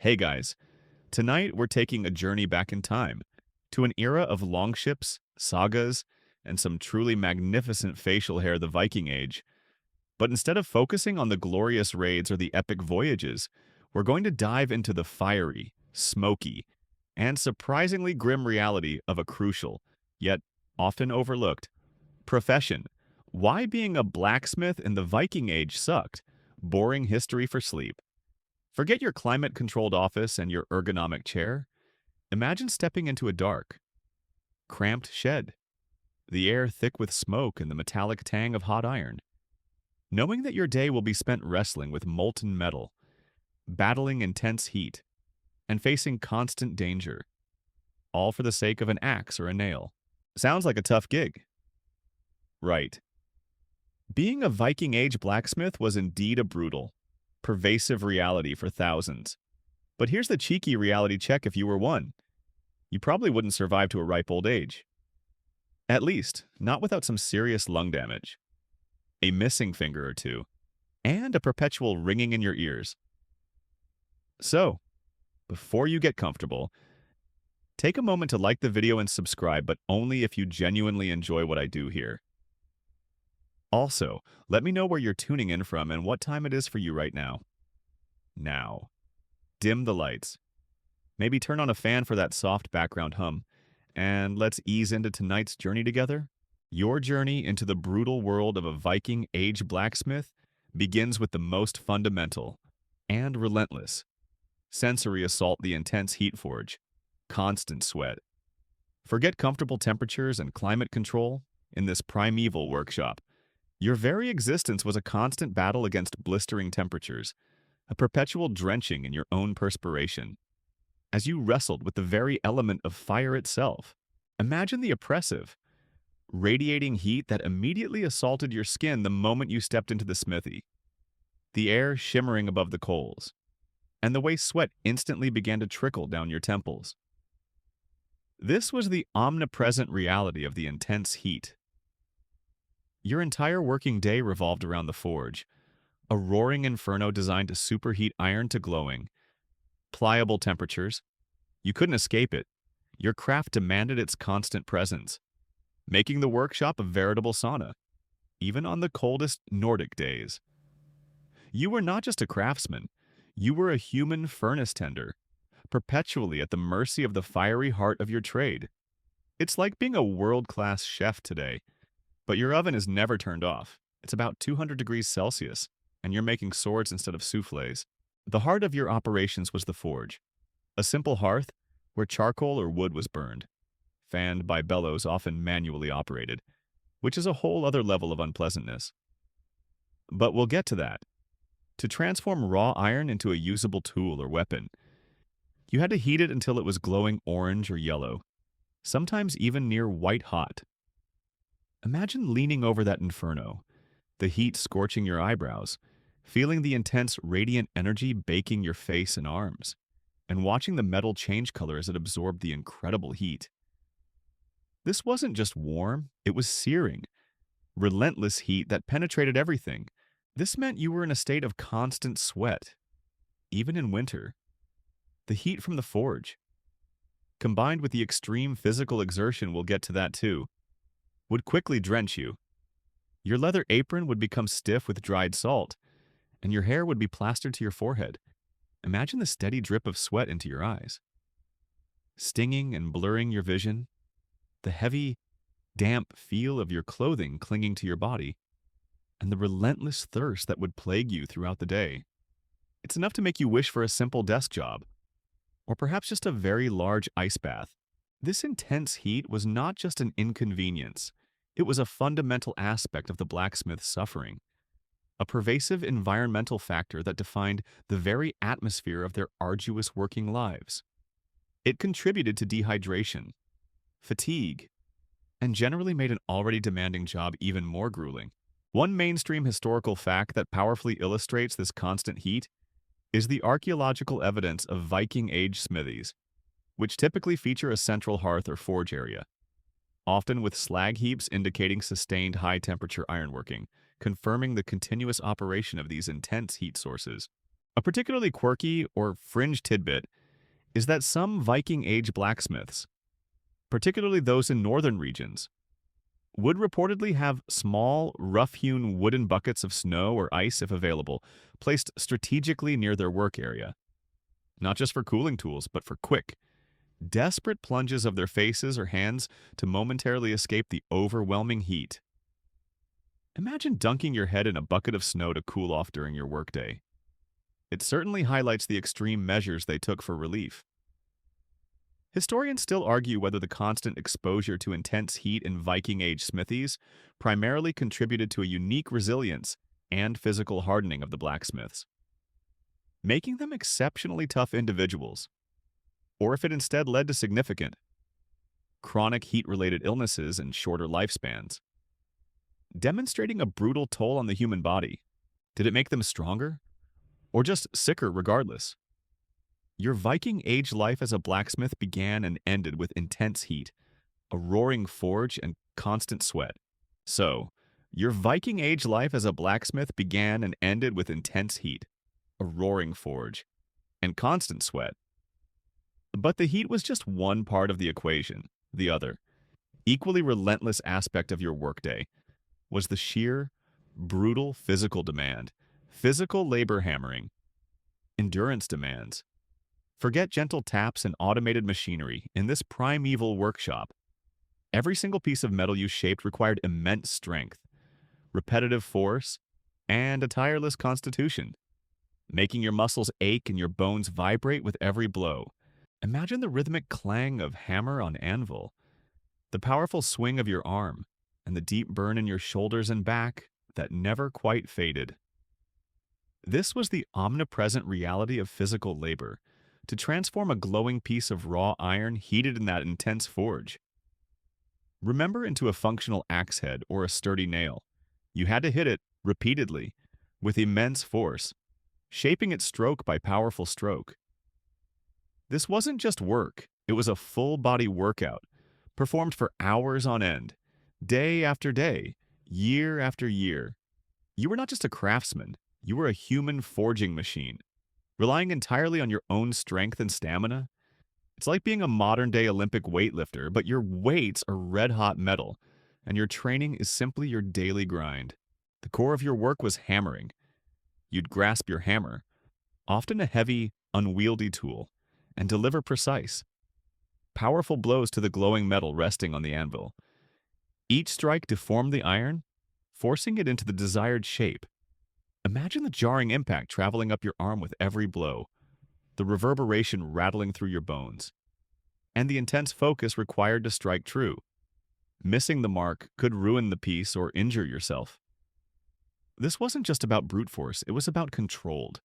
Hey guys, tonight we're taking a journey back in time to an era of longships, sagas, and some truly magnificent facial hair, the Viking Age. But instead of focusing on the glorious raids or the epic voyages, we're going to dive into the fiery, smoky, and surprisingly grim reality of a crucial, yet often overlooked, profession. Why being a blacksmith in the Viking Age sucked. Boring history for sleep. Forget your climate-controlled office and your ergonomic chair. Imagine stepping into a dark, cramped shed, the air thick with smoke and the metallic tang of hot iron. Knowing that your day will be spent wrestling with molten metal, battling intense heat, and facing constant danger, all for the sake of an axe or a nail. Sounds like a tough gig. Right. Being a Viking Age blacksmith was indeed a brutal, pervasive reality for thousands. But here's the cheeky reality check if you were one. You probably wouldn't survive to a ripe old age. At least, not without some serious lung damage, a missing finger or two, and a perpetual ringing in your ears. So, before you get comfortable, take a moment to like the video and subscribe, but only if you genuinely enjoy what I do here. Also, let me know where you're tuning in from and what time it is for you right now. Now, dim the lights. Maybe turn on a fan for that soft background hum, and let's ease into tonight's journey together. Your journey into the brutal world of a Viking Age blacksmith begins with the most fundamental and relentless sensory assault, the intense heat forge, constant sweat. Forget comfortable temperatures and climate control in this primeval workshop. Your very existence was a constant battle against blistering temperatures, a perpetual drenching in your own perspiration. As you wrestled with the very element of fire itself, imagine the oppressive, radiating heat that immediately assaulted your skin the moment you stepped into the smithy. The air shimmering above the coals, and the way sweat instantly began to trickle down your temples. This was the omnipresent reality of the intense heat. Your entire working day revolved around the forge, a roaring inferno designed to superheat iron to glowing, pliable temperatures. You couldn't escape it. Your craft demanded its constant presence, making the workshop a veritable sauna, even on the coldest Nordic days. You were not just a craftsman, you were a human furnace tender, perpetually at the mercy of the fiery heart of your trade. It's like being a world-class chef today, but your oven is never turned off. It's about 200 degrees Celsius, and you're making swords instead of soufflés. The heart of your operations was the forge, a simple hearth where charcoal or wood was burned, fanned by bellows often manually operated, which is a whole other level of unpleasantness. But we'll get to that. To transform raw iron into a usable tool or weapon, you had to heat it until it was glowing orange or yellow, sometimes even near white hot. Imagine leaning over that inferno, the heat scorching your eyebrows, feeling the intense radiant energy baking your face and arms, and watching the metal change color as it absorbed the incredible heat. This wasn't just warm, it was searing, relentless heat that penetrated everything. This meant you were in a state of constant sweat, even in winter. The heat from the forge, combined with the extreme physical exertion, we'll get to that too, would quickly drench you. Your leather apron would become stiff with dried salt, and your hair would be plastered to your forehead. Imagine the steady drip of sweat into your eyes, stinging and blurring your vision, the heavy, damp feel of your clothing clinging to your body, and the relentless thirst that would plague you throughout the day. It's enough to make you wish for a simple desk job, or perhaps just a very large ice bath. This intense heat was not just an inconvenience, it was a fundamental aspect of the blacksmith's suffering, a pervasive environmental factor that defined the very atmosphere of their arduous working lives. It contributed to dehydration, fatigue, and generally made an already demanding job even more grueling. One mainstream historical fact that powerfully illustrates this constant heat is the archaeological evidence of Viking Age smithies, which typically feature a central hearth or forge area, often with slag heaps indicating sustained high-temperature ironworking, confirming the continuous operation of these intense heat sources. A particularly quirky or fringe tidbit is that some Viking Age blacksmiths, particularly those in northern regions, would reportedly have small, rough-hewn wooden buckets of snow or ice, if available, placed strategically near their work area, not just for cooling tools, but for quick, desperate plunges of their faces or hands to momentarily escape the overwhelming heat. Imagine dunking your head in a bucket of snow to cool off during your workday. It certainly highlights the extreme measures they took for relief. Historians still argue whether the constant exposure to intense heat in Viking Age smithies primarily contributed to a unique resilience and physical hardening of the blacksmiths, making them exceptionally tough individuals, or if it instead led to significant, chronic heat-related illnesses and shorter lifespans, demonstrating a brutal toll on the human body. Did it make them stronger, or just sicker regardless? Your Viking Age life as a blacksmith began and ended with intense heat, a roaring forge, and constant sweat. So, your Viking Age life as a blacksmith began and ended with intense heat, a roaring forge, and constant sweat. But the heat was just one part of the equation. The other, equally relentless aspect of your workday was the sheer, brutal physical demand, physical labor hammering, endurance demands. Forget gentle taps and automated machinery. In this primeval workshop, every single piece of metal you shaped required immense strength, repetitive force, and a tireless constitution, making your muscles ache and your bones vibrate with every blow. Imagine the rhythmic clang of hammer on anvil, the powerful swing of your arm, and the deep burn in your shoulders and back that never quite faded. This was the omnipresent reality of physical labor, to transform a glowing piece of raw iron heated in that intense forge. Remember, into a functional axe head or a sturdy nail, you had to hit it repeatedly, with immense force, shaping it stroke by powerful stroke. This wasn't just work, it was a full-body workout, performed for hours on end, day after day, year after year. You were not just a craftsman, you were a human forging machine, relying entirely on your own strength and stamina. It's like being a modern-day Olympic weightlifter, but your weights are red-hot metal, and your training is simply your daily grind. The core of your work was hammering. You'd grasp your hammer, often a heavy, unwieldy tool, and deliver precise, powerful blows to the glowing metal resting on the anvil. Each strike deformed the iron, forcing it into the desired shape. Imagine the jarring impact traveling up your arm with every blow, the reverberation rattling through your bones, and the intense focus required to strike true. Missing the mark could ruin the piece or injure yourself. This wasn't just about brute force, it was about controlled,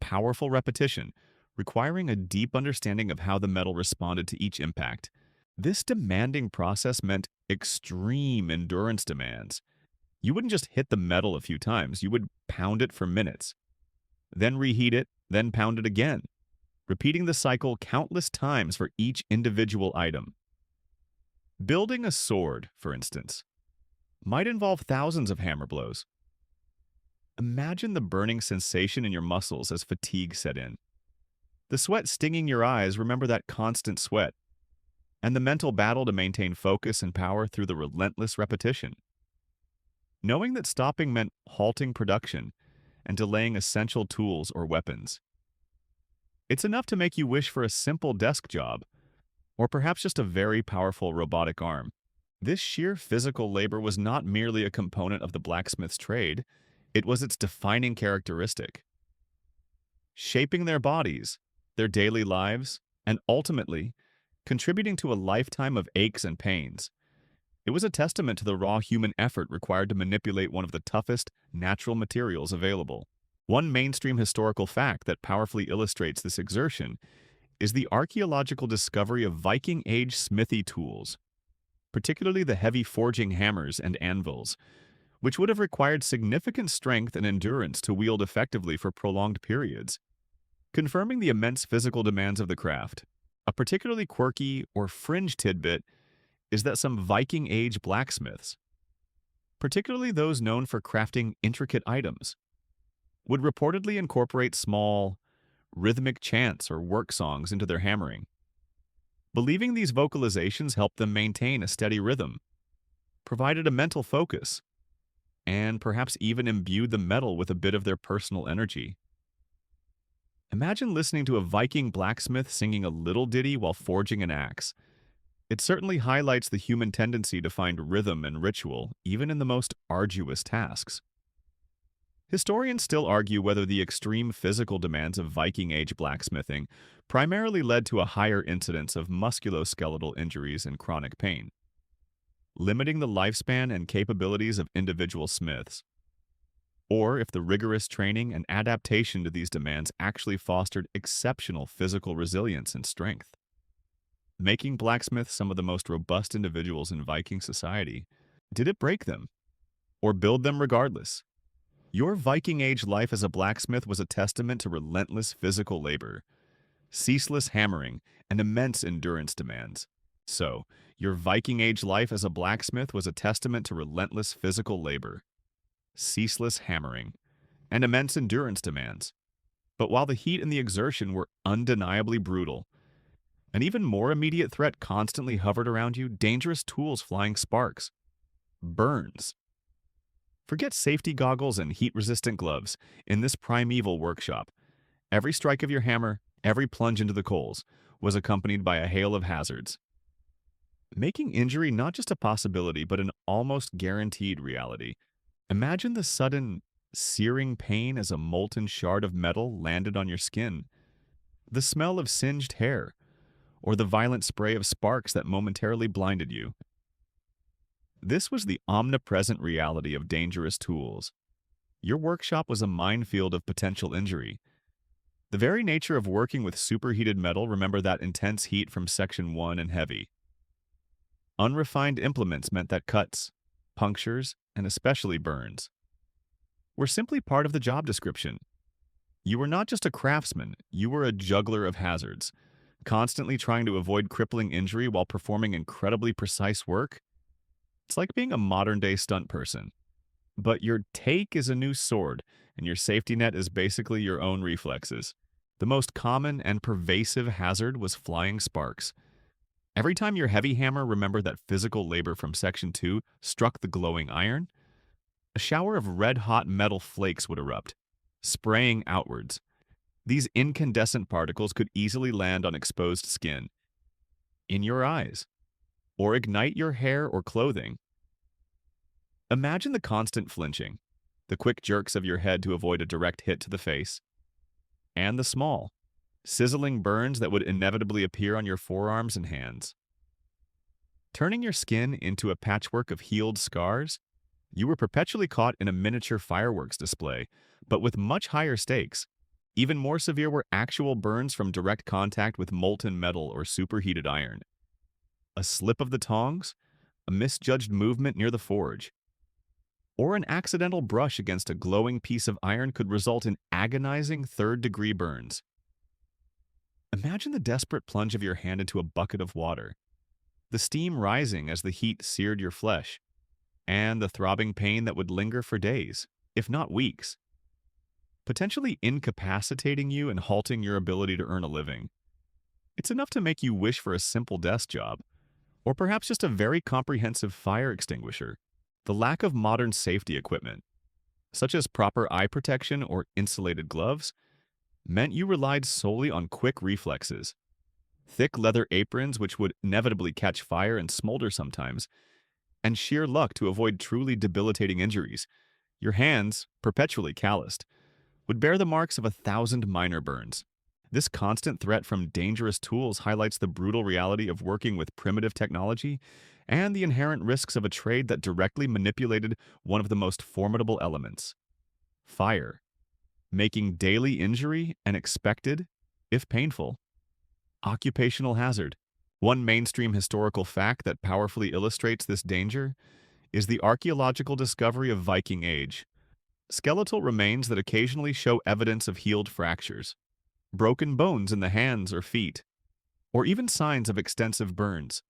powerful repetition, requiring a deep understanding of how the metal responded to each impact. This demanding process meant extreme endurance demands. You wouldn't just hit the metal a few times, you would pound it for minutes, then reheat it, then pound it again, repeating the cycle countless times for each individual item. Building a sword, for instance, might involve thousands of hammer blows. Imagine the burning sensation in your muscles as fatigue set in. The sweat stinging your eyes, remember that constant sweat, and the mental battle to maintain focus and power through the relentless repetition. Knowing that stopping meant halting production and delaying essential tools or weapons. It's enough to make you wish for a simple desk job, or perhaps just a very powerful robotic arm. This sheer physical labor was not merely a component of the blacksmith's trade, it was its defining characteristic. Shaping their bodies, their daily lives, and ultimately, contributing to a lifetime of aches and pains. It was a testament to the raw human effort required to manipulate one of the toughest natural materials available. One mainstream historical fact that powerfully illustrates this exertion is the archaeological discovery of Viking Age smithy tools, particularly the heavy forging hammers and anvils, which would have required significant strength and endurance to wield effectively for prolonged periods, confirming the immense physical demands of the craft. A particularly quirky or fringe tidbit is that some Viking Age blacksmiths, particularly those known for crafting intricate items, would reportedly incorporate small, rhythmic chants or work songs into their hammering, believing these vocalizations helped them maintain a steady rhythm, provided a mental focus, and perhaps even imbued the metal with a bit of their personal energy. Imagine listening to a Viking blacksmith singing a little ditty while forging an axe. It certainly highlights the human tendency to find rhythm and ritual, even in the most arduous tasks. Historians still argue whether the extreme physical demands of Viking Age blacksmithing primarily led to a higher incidence of musculoskeletal injuries and chronic pain, limiting the lifespan and capabilities of individual smiths, or if the rigorous training and adaptation to these demands actually fostered exceptional physical resilience and strength, making blacksmiths some of the most robust individuals in Viking society. Did it break them, or build them regardless? Your Viking Age life as a blacksmith was a testament to relentless physical labor, ceaseless hammering, and immense endurance demands. So, your Viking Age life as a blacksmith was a testament to relentless physical labor, ceaseless hammering, and immense endurance demands. But while the heat and the exertion were undeniably brutal, an even more immediate threat constantly hovered around you: dangerous tools, flying sparks, burns. Forget safety goggles and heat-resistant gloves. In this primeval workshop, every strike of your hammer, every plunge into the coals, was accompanied by a hail of hazards, making injury not just a possibility but an almost guaranteed reality. Imagine the sudden, searing pain as a molten shard of metal landed on your skin, the smell of singed hair, or the violent spray of sparks that momentarily blinded you. This was the omnipresent reality of dangerous tools. Your workshop was a minefield of potential injury. The very nature of working with superheated metal, remember that intense heat from Section 1 and heavy. Unrefined implements meant that cuts, punctures, and especially burns were simply part of the job description. You were not just a craftsman, you were a juggler of hazards, constantly trying to avoid crippling injury while performing incredibly precise work. It's like being a modern-day stunt person. But your take is a new sword, and your safety net is basically your own reflexes. The most common and pervasive hazard was flying sparks. Every time your heavy hammer, remember that physical labor from Section 2, struck the glowing iron, a shower of red-hot metal flakes would erupt, spraying outwards. These incandescent particles could easily land on exposed skin, in your eyes, or ignite your hair or clothing. Imagine the constant flinching, the quick jerks of your head to avoid a direct hit to the face, and the small, sizzling burns that would inevitably appear on your forearms and hands. Turning your skin into a patchwork of healed scars, you were perpetually caught in a miniature fireworks display, but with much higher stakes. Even more severe were actual burns from direct contact with molten metal or superheated iron. A slip of the tongs, a misjudged movement near the forge, or an accidental brush against a glowing piece of iron could result in agonizing third-degree burns. Imagine the desperate plunge of your hand into a bucket of water, the steam rising as the heat seared your flesh, and the throbbing pain that would linger for days, if not weeks, potentially incapacitating you and halting your ability to earn a living. It's enough to make you wish for a simple desk job, or perhaps just a very comprehensive fire extinguisher. The lack of modern safety equipment, such as proper eye protection or insulated gloves, meant you relied solely on quick reflexes. Thick leather aprons, which would inevitably catch fire and smolder sometimes, and sheer luck to avoid truly debilitating injuries. Your hands, perpetually calloused, would bear the marks of 1,000 minor burns. This constant threat from dangerous tools highlights the brutal reality of working with primitive technology and the inherent risks of a trade that directly manipulated one of the most formidable elements: fire, making daily injury an expected, if painful, occupational hazard. One mainstream historical fact that powerfully illustrates this danger is the archaeological discovery of Viking Age. Skeletal remains that occasionally show evidence of healed fractures, broken bones in the hands or feet, or even signs of extensive burns.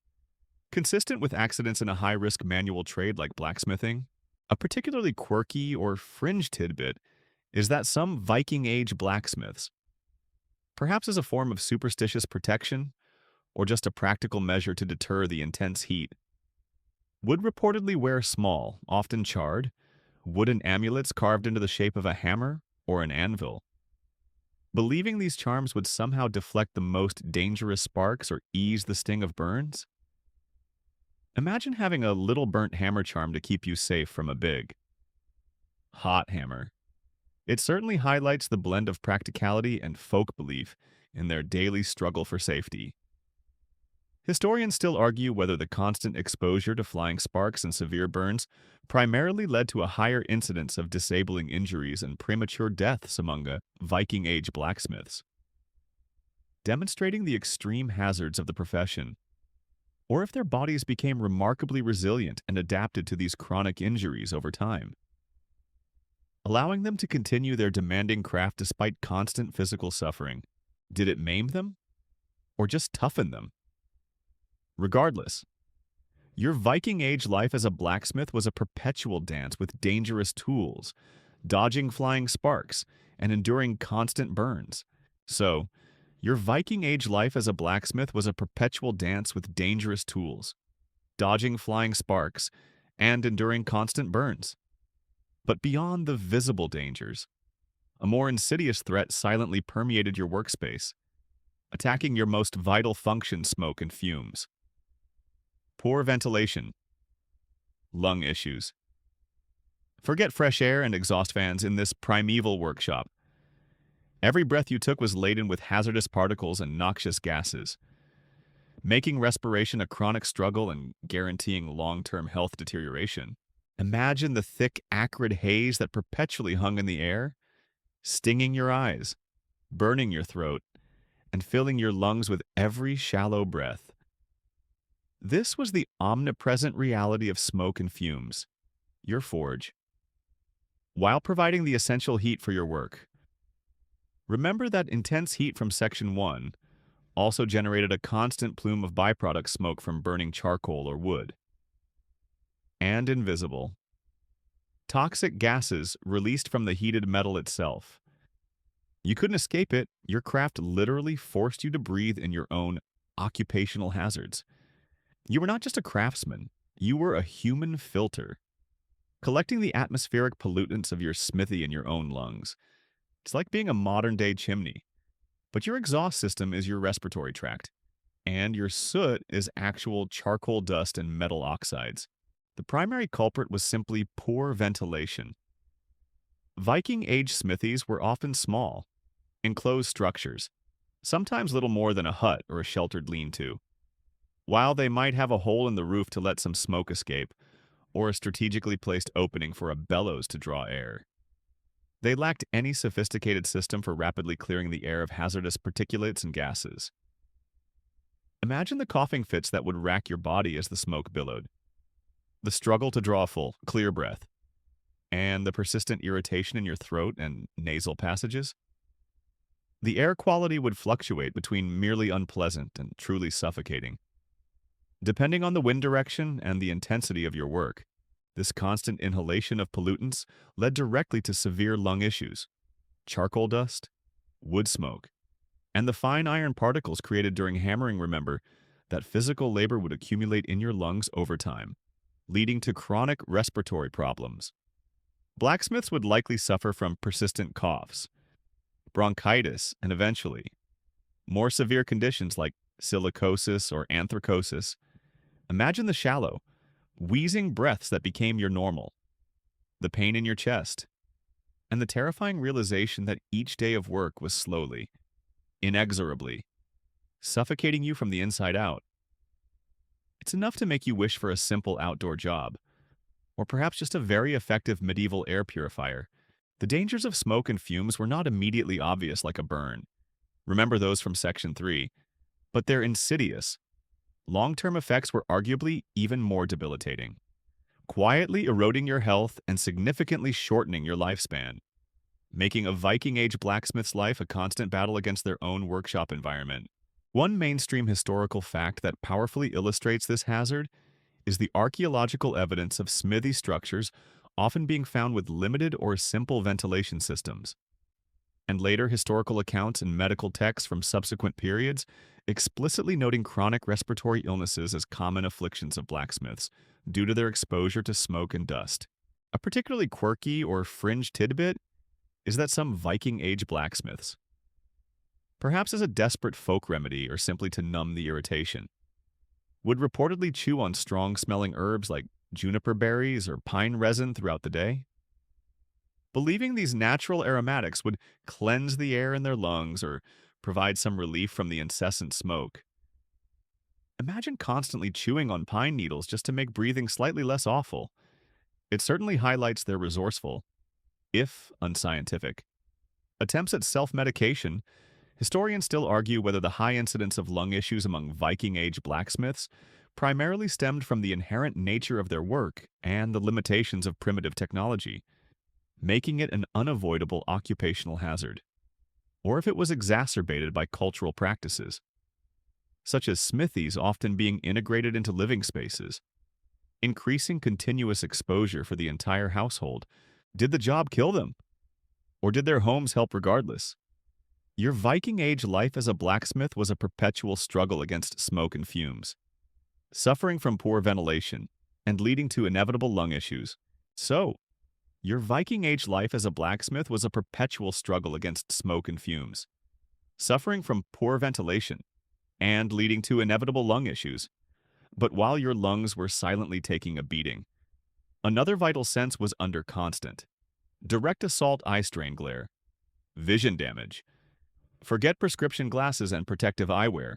Consistent with accidents in a high-risk manual trade like blacksmithing, a particularly quirky or fringe tidbit is that some Viking Age blacksmiths, perhaps as a form of superstitious protection or just a practical measure to deter the intense heat, would reportedly wear small, often charred, wooden amulets carved into the shape of a hammer or an anvil, believing these charms would somehow deflect the most dangerous sparks or ease the sting of burns. Imagine having a little burnt hammer charm to keep you safe from a big, hot hammer. It certainly highlights the blend of practicality and folk belief in their daily struggle for safety. Historians still argue whether the constant exposure to flying sparks and severe burns primarily led to a higher incidence of disabling injuries and premature deaths among Viking Age blacksmiths, demonstrating the extreme hazards of the profession, or if their bodies became remarkably resilient and adapted to these chronic injuries over time, allowing them to continue their demanding craft despite constant physical suffering. Did it maim them, or just toughen them? Regardless, your Viking Age life as a blacksmith was a perpetual dance with dangerous tools, dodging flying sparks, and enduring constant burns. So, your Viking Age life as a blacksmith was a perpetual dance with dangerous tools, dodging flying sparks, and enduring constant burns. But beyond the visible dangers, a more insidious threat silently permeated your workspace, attacking your most vital function: smoke and fumes. Poor ventilation, lung issues. Forget fresh air and exhaust fans in this primeval workshop. Every breath you took was laden with hazardous particles and noxious gases, making respiration a chronic struggle and guaranteeing long-term health deterioration. Imagine the thick, acrid haze that perpetually hung in the air, stinging your eyes, burning your throat, and filling your lungs with every shallow breath. This was the omnipresent reality of smoke and fumes, your forge. While providing the essential heat for your work, remember that intense heat from Section 1 also generated a constant plume of byproduct smoke from burning charcoal or wood. And invisible, toxic gases released from the heated metal itself. You couldn't escape it. Your craft literally forced you to breathe in your own occupational hazards. You were not just a craftsman, you were a human filter, collecting the atmospheric pollutants of your smithy in your own lungs. It's like being a modern-day chimney, but your exhaust system is your respiratory tract, and your soot is actual charcoal dust and metal oxides. The primary culprit was simply poor ventilation. Viking Age smithies were often small, enclosed structures, sometimes little more than a hut or a sheltered lean-to. While they might have a hole in the roof to let some smoke escape, or a strategically placed opening for a bellows to draw air, they lacked any sophisticated system for rapidly clearing the air of hazardous particulates and gases. Imagine the coughing fits that would rack your body as the smoke billowed, the struggle to draw a full, clear breath, and the persistent irritation in your throat and nasal passages. The air quality would fluctuate between merely unpleasant and truly suffocating, depending on the wind direction and the intensity of your work. This constant inhalation of pollutants led directly to severe lung issues: charcoal dust, wood smoke, and the fine iron particles created during hammering. Remember that physical labor would accumulate in your lungs over time, leading to chronic respiratory problems. Blacksmiths would likely suffer from persistent coughs, bronchitis, and eventually, more severe conditions like silicosis or anthracosis. Imagine the shallow, wheezing breaths that became your normal, the pain in your chest, and the terrifying realization that each day of work was slowly, inexorably, suffocating you from the inside out. It's enough to make you wish for a simple outdoor job, or perhaps just a very effective medieval air purifier. The dangers of smoke and fumes were not immediately obvious like a burn. Remember those from Section 3, but their insidious, long-term effects were arguably even more debilitating, quietly eroding your health and significantly shortening your lifespan, making a Viking Age blacksmith's life a constant battle against their own workshop environment. One mainstream historical fact that powerfully illustrates this hazard is the archaeological evidence of smithy structures often being found with limited or simple ventilation systems. And later, historical accounts and medical texts from subsequent periods explicitly noting chronic respiratory illnesses as common afflictions of blacksmiths due to their exposure to smoke and dust. A particularly quirky or fringe tidbit is that some Viking-age blacksmiths, perhaps as a desperate folk remedy or simply to numb the irritation, would reportedly chew on strong-smelling herbs like juniper berries or pine resin throughout the day, believing these natural aromatics would cleanse the air in their lungs or provide some relief from the incessant smoke. Imagine constantly chewing on pine needles just to make breathing slightly less awful. It certainly highlights their resourceful, if unscientific, attempts at self-medication. Historians still argue whether the high incidence of lung issues among Viking-age blacksmiths primarily stemmed from the inherent nature of their work and the limitations of primitive technology, making it an unavoidable occupational hazard, or if it was exacerbated by cultural practices, such as smithies often being integrated into living spaces, increasing continuous exposure for the entire household. Did the job kill them? Or did their homes help regardless? Your Viking-age life as a blacksmith was a perpetual struggle against smoke and fumes, suffering from poor ventilation and leading to inevitable lung issues. So, your Viking-age life as a blacksmith was a perpetual struggle against smoke and fumes, suffering from poor ventilation and leading to inevitable lung issues. But while your lungs were silently taking a beating, another vital sense was under constant, direct assault eye strain glare, vision damage. Forget prescription glasses and protective eyewear.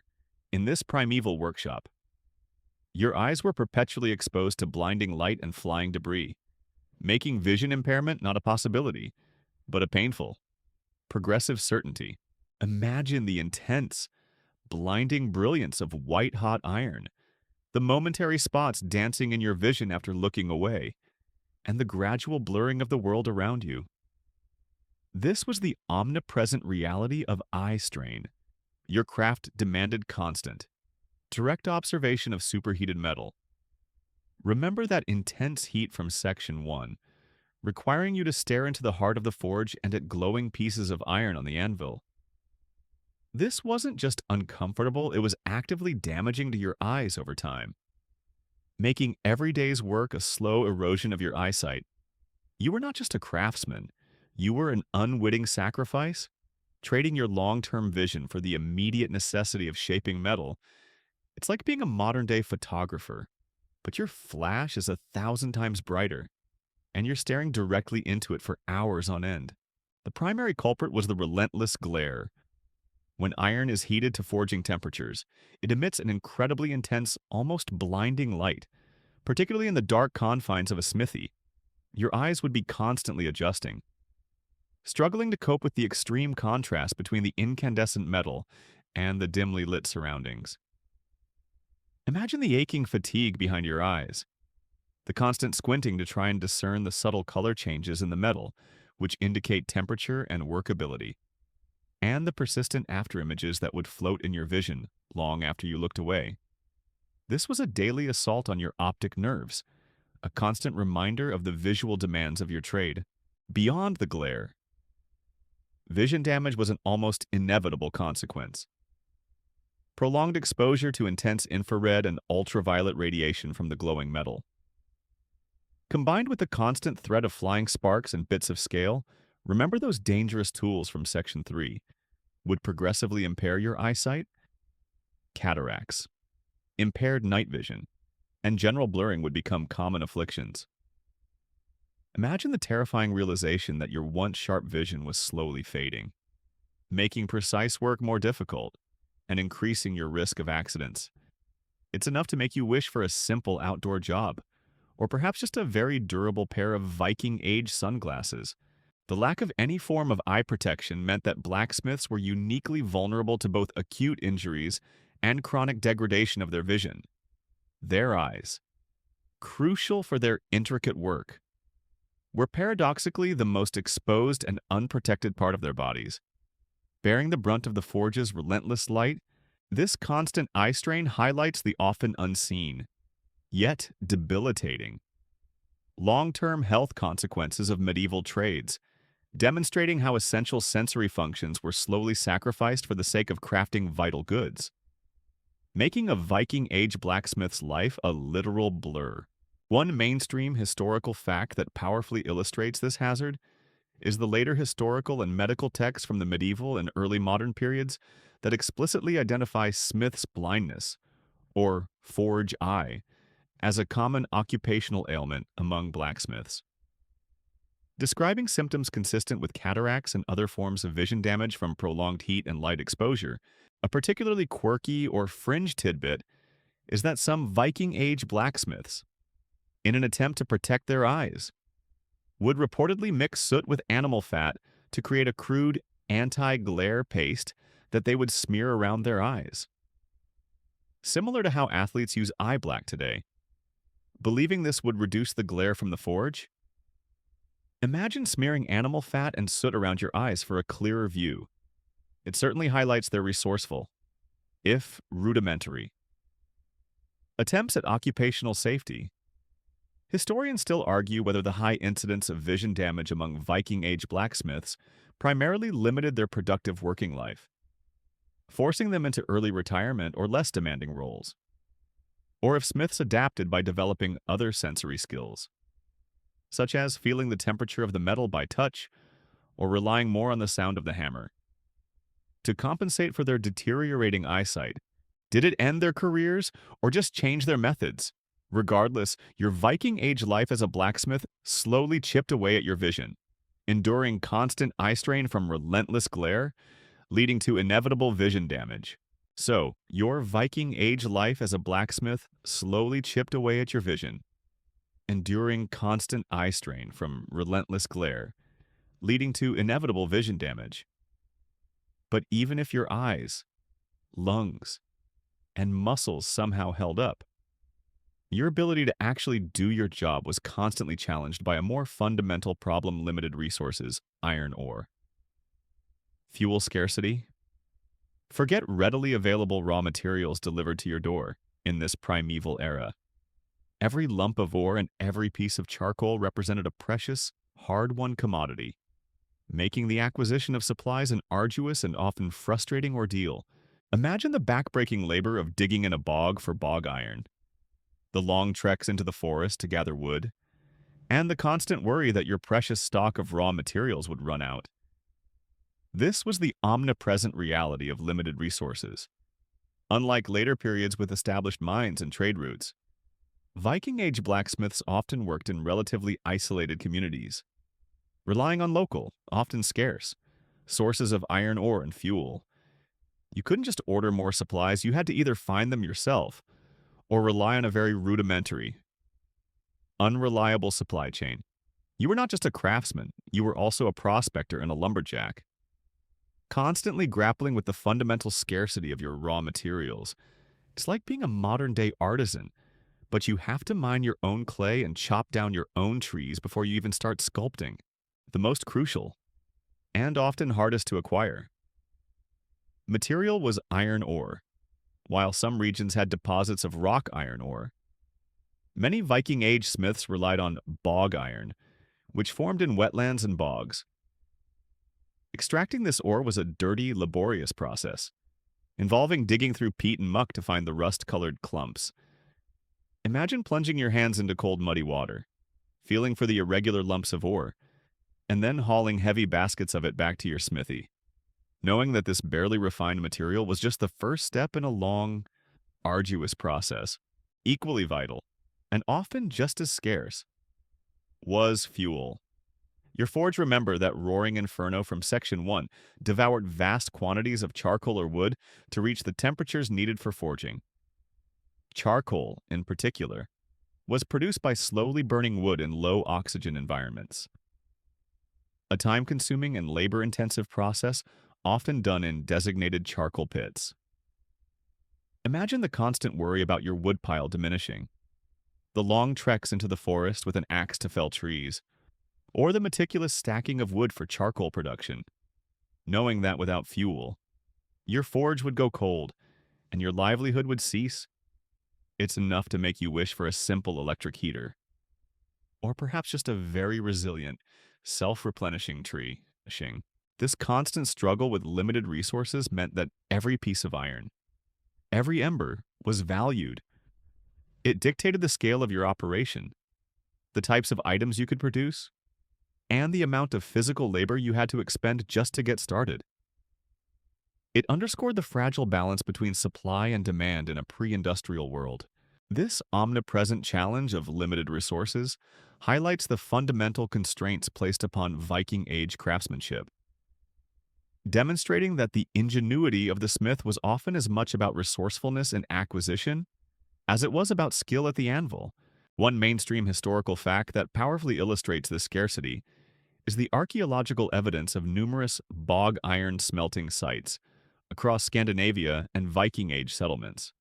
In this primeval workshop, your eyes were perpetually exposed to blinding light and flying debris, making vision impairment not a possibility, but a painful, progressive certainty. Imagine the intense, blinding brilliance of white-hot iron, the momentary spots dancing in your vision after looking away, and the gradual blurring of the world around you. This was the omnipresent reality of eye strain. Your craft demanded constant, direct observation of superheated metal. Remember that intense heat from Section 1, requiring you to stare into the heart of the forge and at glowing pieces of iron on the anvil. This wasn't just uncomfortable, it was actively damaging to your eyes over time, making every day's work a slow erosion of your eyesight. You were not just a craftsman, you were an unwitting sacrifice, trading your long-term vision for the immediate necessity of shaping metal. It's like being a modern-day photographer, but your flash is 1,000 times brighter, and you're staring directly into it for hours on end. The primary culprit was the relentless glare. When iron is heated to forging temperatures, it emits an incredibly intense, almost blinding light, particularly in the dark confines of a smithy. Your eyes would be constantly adjusting, struggling to cope with the extreme contrast between the incandescent metal and the dimly lit surroundings. Imagine the aching fatigue behind your eyes, the constant squinting to try and discern the subtle color changes in the metal, which indicate temperature and workability, and the persistent afterimages that would float in your vision long after you looked away. This was a daily assault on your optic nerves, a constant reminder of the visual demands of your trade. Beyond the glare, vision damage was an almost inevitable consequence. Prolonged exposure to intense infrared and ultraviolet radiation from the glowing metal, combined with the constant threat of flying sparks and bits of scale, remember those dangerous tools from Section 3, would progressively impair your eyesight? Cataracts, impaired night vision, and general blurring would become common afflictions. Imagine the terrifying realization that your once sharp vision was slowly fading, making precise work more difficult and increasing your risk of accidents. It's enough to make you wish for a simple outdoor job, or perhaps just a very durable pair of Viking-age sunglasses. The lack of any form of eye protection meant that blacksmiths were uniquely vulnerable to both acute injuries and chronic degradation of their vision. Their eyes, crucial for their intricate work, were paradoxically the most exposed and unprotected part of their bodies. Bearing the brunt of the forge's relentless light, this constant eye strain highlights the often unseen, yet debilitating, long-term health consequences of medieval trades, demonstrating how essential sensory functions were slowly sacrificed for the sake of crafting vital goods, making a Viking Age blacksmith's life a literal blur. One mainstream historical fact that powerfully illustrates this hazard is the later historical and medical texts from the medieval and early modern periods that explicitly identify smith's blindness, or forge eye, as a common occupational ailment among blacksmiths. Describing symptoms consistent with cataracts and other forms of vision damage from prolonged heat and light exposure, a particularly quirky or fringe tidbit is that some Viking-age blacksmiths, in an attempt to protect their eyes, would reportedly mix soot with animal fat to create a crude anti-glare paste that they would smear around their eyes. Similar to how athletes use eye black today, believing this would reduce the glare from the forge. Imagine smearing animal fat and soot around your eyes for a clearer view. It certainly highlights their resourceful, if rudimentary, attempts at occupational safety. Historians still argue whether the high incidence of vision damage among Viking-age blacksmiths primarily limited their productive working life, forcing them into early retirement or less demanding roles, or if smiths adapted by developing other sensory skills, such as feeling the temperature of the metal by touch or relying more on the sound of the hammer. To compensate for their deteriorating eyesight, did it end their careers or just change their methods? Regardless, your Viking-age life as a blacksmith slowly chipped away at your vision, enduring constant eye strain from relentless glare, leading to inevitable vision damage. So, your Viking-age life as a blacksmith slowly chipped away at your vision, enduring constant eye strain from relentless glare, leading to inevitable vision damage. But even if your eyes, lungs, and muscles somehow held up, your ability to actually do your job was constantly challenged by a more fundamental problem: limited resources, iron ore. Fuel scarcity. Forget readily available raw materials delivered to your door in this primeval era. Every lump of ore and every piece of charcoal represented a precious, hard-won commodity, making the acquisition of supplies an arduous and often frustrating ordeal. Imagine the back-breaking labor of digging in a bog for bog iron, the long treks into the forest to gather wood, and the constant worry that your precious stock of raw materials would run out. This was the omnipresent reality of limited resources. Unlike later periods with established mines and trade routes, Viking-age blacksmiths often worked in relatively isolated communities, relying on local, often scarce, sources of iron ore and fuel. You couldn't just order more supplies, you had to either find them yourself or rely on a very rudimentary, unreliable supply chain. You were not just a craftsman, you were also a prospector and a lumberjack, constantly grappling with the fundamental scarcity of your raw materials. It's like being a modern-day artisan, but you have to mine your own clay and chop down your own trees before you even start sculpting. The most crucial, and often hardest to acquire, material was iron ore. While some regions had deposits of rock iron ore, many Viking-age smiths relied on bog iron, which formed in wetlands and bogs. Extracting this ore was a dirty, laborious process, involving digging through peat and muck to find the rust-colored clumps. Imagine plunging your hands into cold, muddy water, feeling for the irregular lumps of ore, and then hauling heavy baskets of it back to your smithy, knowing that this barely refined material was just the first step in a long, arduous process. Equally vital, and often just as scarce, was fuel. Your forge, remember that roaring inferno from Section 1, devoured vast quantities of charcoal or wood to reach the temperatures needed for forging. Charcoal, in particular, was produced by slowly burning wood in low-oxygen environments. A time-consuming and labor-intensive process often done in designated charcoal pits. Imagine the constant worry about your woodpile diminishing, the long treks into the forest with an axe to fell trees, or the meticulous stacking of wood for charcoal production, knowing that without fuel, your forge would go cold and your livelihood would cease. It's enough to make you wish for a simple electric heater, or perhaps just a very resilient, self-replenishing tree. This constant struggle with limited resources meant that every piece of iron, every ember, was valued. It dictated the scale of your operation, the types of items you could produce, and the amount of physical labor you had to expend just to get started. It underscored the fragile balance between supply and demand in a pre-industrial world. This omnipresent challenge of limited resources highlights the fundamental constraints placed upon Viking Age craftsmanship, demonstrating that the ingenuity of the smith was often as much about resourcefulness and acquisition as it was about skill at the anvil. One mainstream historical fact that powerfully illustrates this scarcity is the archaeological evidence of numerous bog iron smelting sites across Scandinavia and Viking Age settlements,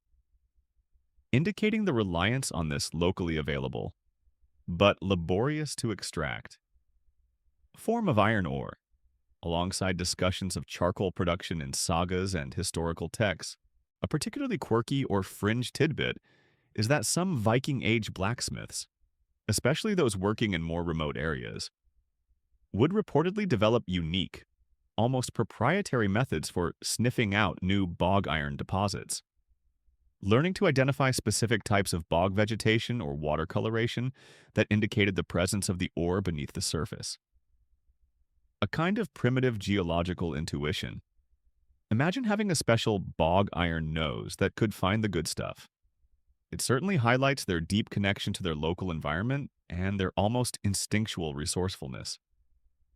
indicating the reliance on this locally available, but laborious to extract, form of iron ore, alongside discussions of charcoal production in sagas and historical texts. A particularly quirky or fringe tidbit is that some Viking Age blacksmiths, especially those working in more remote areas, would reportedly develop unique, almost proprietary methods for sniffing out new bog iron deposits. Learning to identify specific types of bog vegetation or water coloration that indicated the presence of the ore beneath the surface. A kind of primitive geological intuition. Imagine having a special bog iron nose that could find the good stuff. It certainly highlights their deep connection to their local environment and their almost instinctual resourcefulness.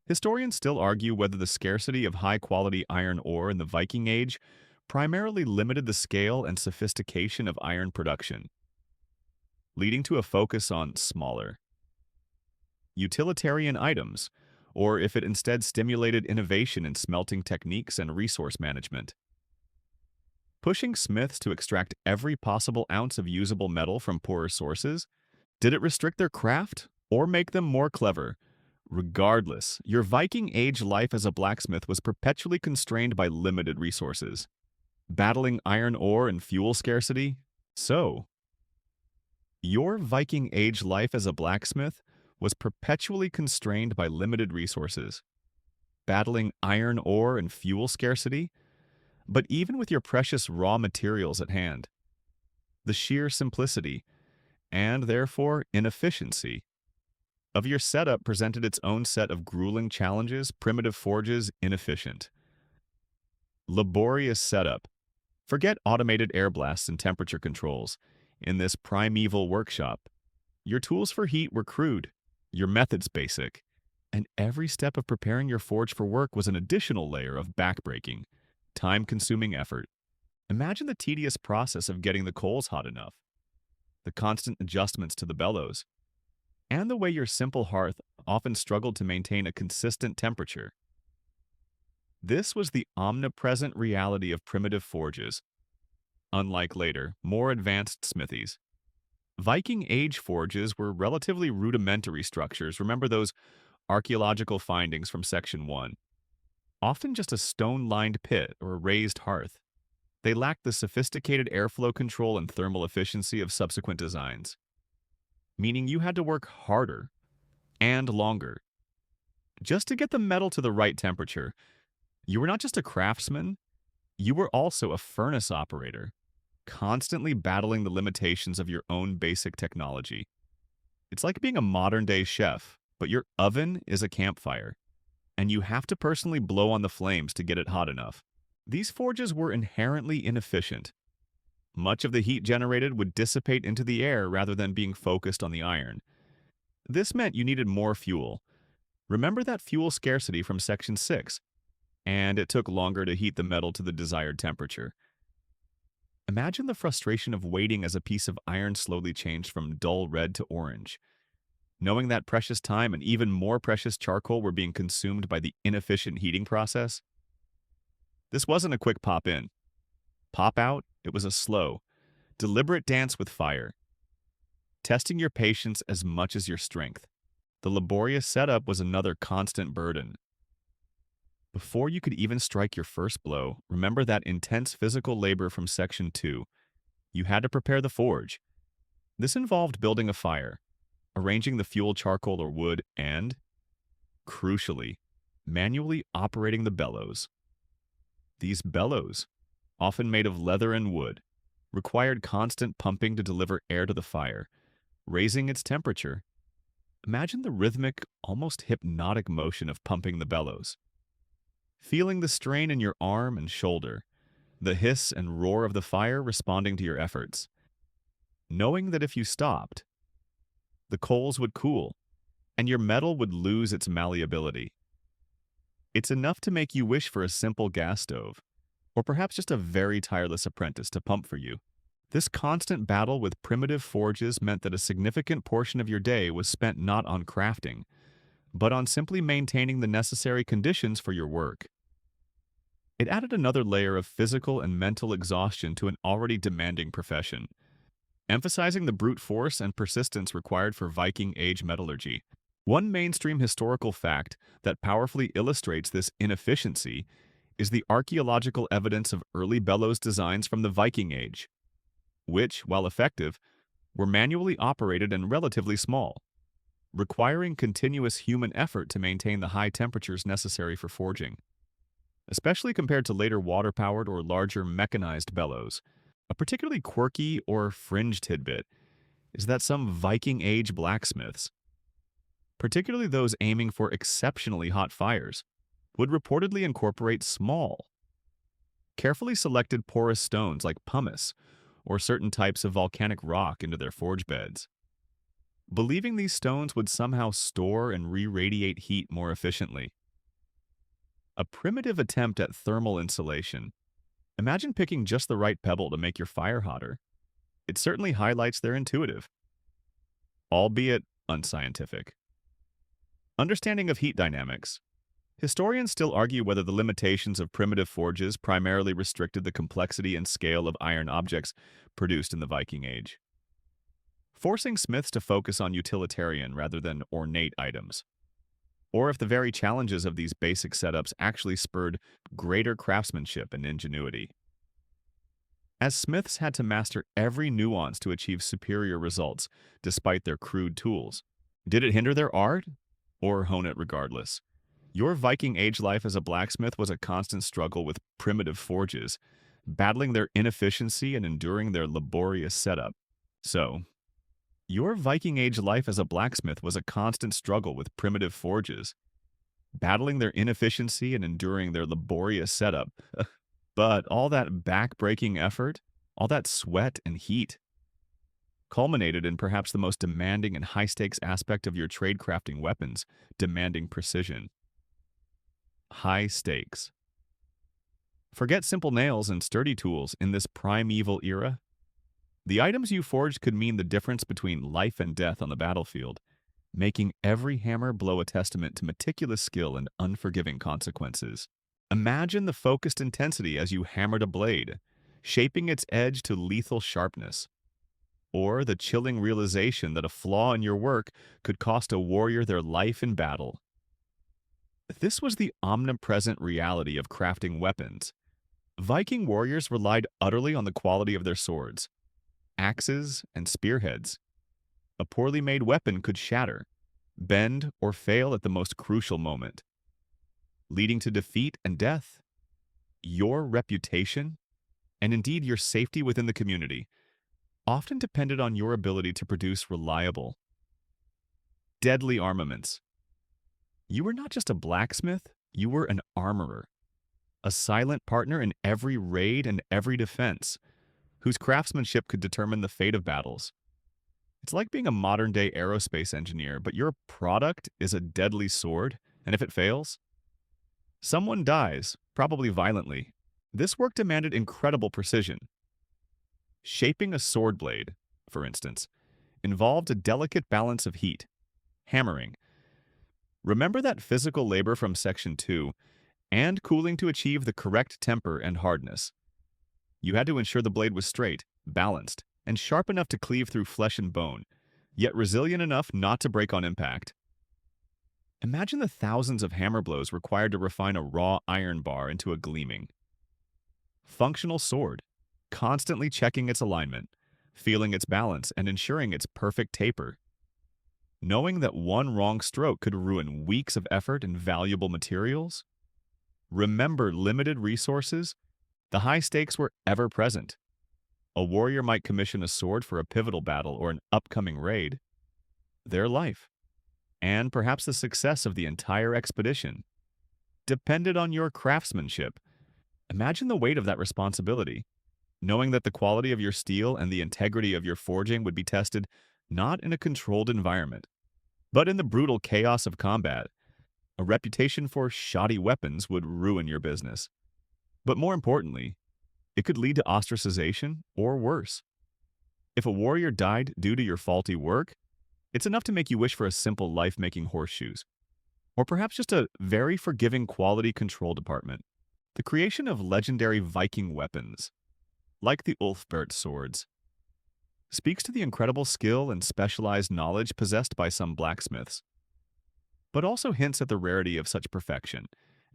Historians still argue whether the scarcity of high-quality iron ore in the Viking Age primarily limited the scale and sophistication of iron production, leading to a focus on smaller, utilitarian items, or if it instead stimulated innovation in smelting techniques and resource management. Pushing smiths to extract every possible ounce of usable metal from poorer sources, did it restrict their craft or make them more clever? Regardless, your Viking Age life as a blacksmith was perpetually constrained by limited resources. Battling iron ore and fuel scarcity? So, your Viking Age life as a blacksmith was perpetually constrained by limited resources. Battling iron ore and fuel scarcity? But even with your precious raw materials at hand, the sheer simplicity, and therefore inefficiency, of your setup presented its own set of grueling challenges. Primitive forges, inefficient. Laborious setup. Forget automated air blasts and temperature controls. In this primeval workshop, your tools for heat were crude, your methods basic, and every step of preparing your forge for work was an additional layer of backbreaking, time-consuming effort. Imagine the tedious process of getting the coals hot enough, the constant adjustments to the bellows, and the way your simple hearth often struggled to maintain a consistent temperature. This was the omnipresent reality of primitive forges, unlike later, more advanced smithies. Viking Age forges were relatively rudimentary structures. Remember those archaeological findings from Section 1. Often just a stone-lined pit or a raised hearth. They lacked the sophisticated airflow control and thermal efficiency of subsequent designs, meaning you had to work harder and longer just to get the metal to the right temperature. You were not just a craftsman, you were also a furnace operator, constantly battling the limitations of your own basic technology. It's like being a modern-day chef, but your oven is a campfire, and you have to personally blow on the flames to get it hot enough. These forges were inherently inefficient. Much of the heat generated would dissipate into the air rather than being focused on the iron. This meant you needed more fuel. Remember that fuel scarcity from Section 6, and it took longer to heat the metal to the desired temperature. Imagine the frustration of waiting as a piece of iron slowly changed from dull red to orange, knowing that precious time and even more precious charcoal were being consumed by the inefficient heating process. This wasn't a quick pop-in. Pop-out, it was a slow, deliberate dance with fire, testing your patience as much as your strength. The laborious setup was another constant burden. Before you could even strike your first blow, remember that intense physical labor from Section 2. You had to prepare the forge. This involved building a fire, arranging the fuel, charcoal, or wood, and, crucially, manually operating the bellows. These bellows, often made of leather and wood, required constant pumping to deliver air to the fire, raising its temperature. Imagine the rhythmic, almost hypnotic motion of pumping the bellows. Feeling the strain in your arm and shoulder, the hiss and roar of the fire responding to your efforts. Knowing that if you stopped, the coals would cool, and your metal would lose its malleability. It's enough to make you wish for a simple gas stove, or perhaps just a very tireless apprentice to pump for you. This constant battle with primitive forges meant that a significant portion of your day was spent not on crafting, but on simply maintaining the necessary conditions for your work. It added another layer of physical and mental exhaustion to an already demanding profession, emphasizing the brute force and persistence required for Viking Age metallurgy. One mainstream historical fact that powerfully illustrates this inefficiency is the archaeological evidence of early bellows designs from the Viking Age, which, while effective, were manually operated and relatively small, requiring continuous human effort to maintain the high temperatures necessary for forging. Especially compared to later water-powered or larger mechanized bellows, a particularly quirky or fringe tidbit is that some Viking Age blacksmiths, particularly those aiming for exceptionally hot fires, would reportedly incorporate small, carefully selected porous stones like pumice or certain types of volcanic rock into their forge beds, believing these stones would somehow store and re-radiate heat more efficiently. A primitive attempt at thermal insulation. Imagine picking just the right pebble to make your fire hotter. It certainly highlights their intuitive, albeit unscientific, understanding of heat dynamics. Historians still argue whether the limitations of primitive forges primarily restricted the complexity and scale of iron objects produced in the Viking Age, forcing smiths to focus on utilitarian rather than ornate items, or if the very challenges of these basic setups actually spurred greater craftsmanship and ingenuity. As smiths had to master every nuance to achieve superior results despite their crude tools, did it hinder their art or hone it regardless? Your Viking Age life as a blacksmith was a constant struggle with primitive forges, battling their inefficiency and enduring their laborious setup. So, your Viking Age life as a blacksmith was a constant struggle with primitive forges, battling their inefficiency and enduring their laborious setup. But all that back-breaking effort, all that sweat and heat, culminated in perhaps the most demanding and high-stakes aspect of your trade crafting weapons, demanding precision. High stakes. Forget simple nails and sturdy tools in this primeval era. The items you forged could mean the difference between life and death on the battlefield, making every hammer blow a testament to meticulous skill and unforgiving consequences. Imagine the focused intensity as you hammered a blade, shaping its edge to lethal sharpness, or the chilling realization that a flaw in your work could cost a warrior their life in battle. This was the omnipresent reality of crafting weapons. Viking warriors relied utterly on the quality of their swords, axes, and spearheads. A poorly made weapon could shatter, bend, or fail at the most crucial moment, leading to defeat and death. Your reputation, and indeed your safety within the community, often depended on your ability to produce reliable, deadly armaments. You were not just a blacksmith, you were an armorer, a silent partner in every raid and every defense, whose craftsmanship could determine the fate of battles. It's like being a modern-day aerospace engineer, but your product is a deadly sword, and if it fails, someone dies, probably violently. This work demanded incredible precision. Shaping a sword blade, for instance, involved a delicate balance of heat, hammering. Remember that physical labor from Section 2, and cooling to achieve the correct temper and hardness. You had to ensure the blade was straight, balanced, and sharp enough to cleave through flesh and bone, yet resilient enough not to break on impact. Imagine the thousands of hammer blows required to refine a raw iron bar into a gleaming, functional sword, constantly checking its alignment, feeling its balance, and ensuring its perfect taper. knowing that one wrong stroke could ruin weeks of effort and valuable materials? Remember limited resources? The high stakes were ever present. A warrior might commission a sword for a pivotal battle or an upcoming raid. Their life, and perhaps the success of the entire expedition, depended on your craftsmanship. Imagine the weight of that responsibility, knowing that the quality of your steel and the integrity of your forging would be tested not in a controlled environment, but in the brutal chaos of combat. A reputation for shoddy weapons would ruin your business. But more importantly, it could lead to ostracization or worse. If a warrior died due to your faulty work, it's enough to make you wish for a simple life making horseshoes, or perhaps just a very forgiving quality control department. The creation of legendary Viking weapons, like the Ulfbert swords, speaks to the incredible skill and specialized knowledge possessed by some blacksmiths, but also hints at the rarity of such perfection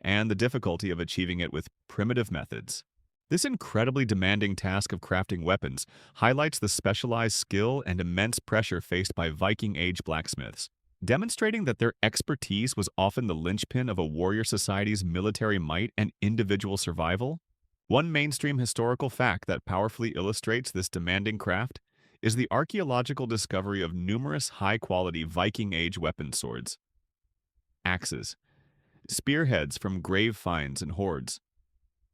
and the difficulty of achieving it with primitive methods. This incredibly demanding task of crafting weapons highlights the specialized skill and immense pressure faced by Viking Age blacksmiths, demonstrating that their expertise was often the linchpin of a warrior society's military might and individual survival. One mainstream historical fact that powerfully illustrates this demanding craft is the archaeological discovery of numerous high-quality Viking Age weapon swords. Axes, spearheads from grave finds and hoards,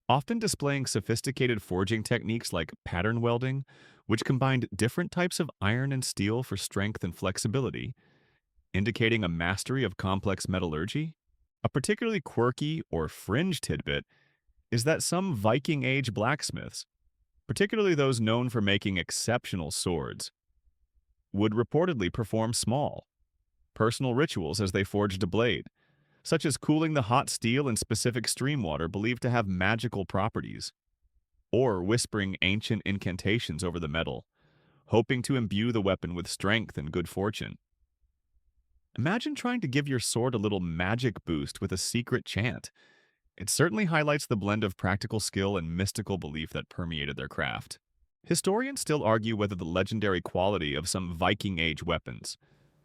often displaying sophisticated forging techniques like pattern welding, which combined different types of iron and steel for strength and flexibility, indicating a mastery of complex metallurgy. A particularly quirky or fringe tidbit is that some Viking Age blacksmiths, particularly those known for making exceptional swords, would reportedly perform small, personal rituals as they forged a blade, such as cooling the hot steel in specific stream water believed to have magical properties, or whispering ancient incantations over the metal, hoping to imbue the weapon with strength and good fortune. Imagine trying to give your sword a little magic boost with a secret chant. It certainly highlights the blend of practical skill and mystical belief that permeated their craft. Historians still argue whether the legendary quality of some Viking Age weapons,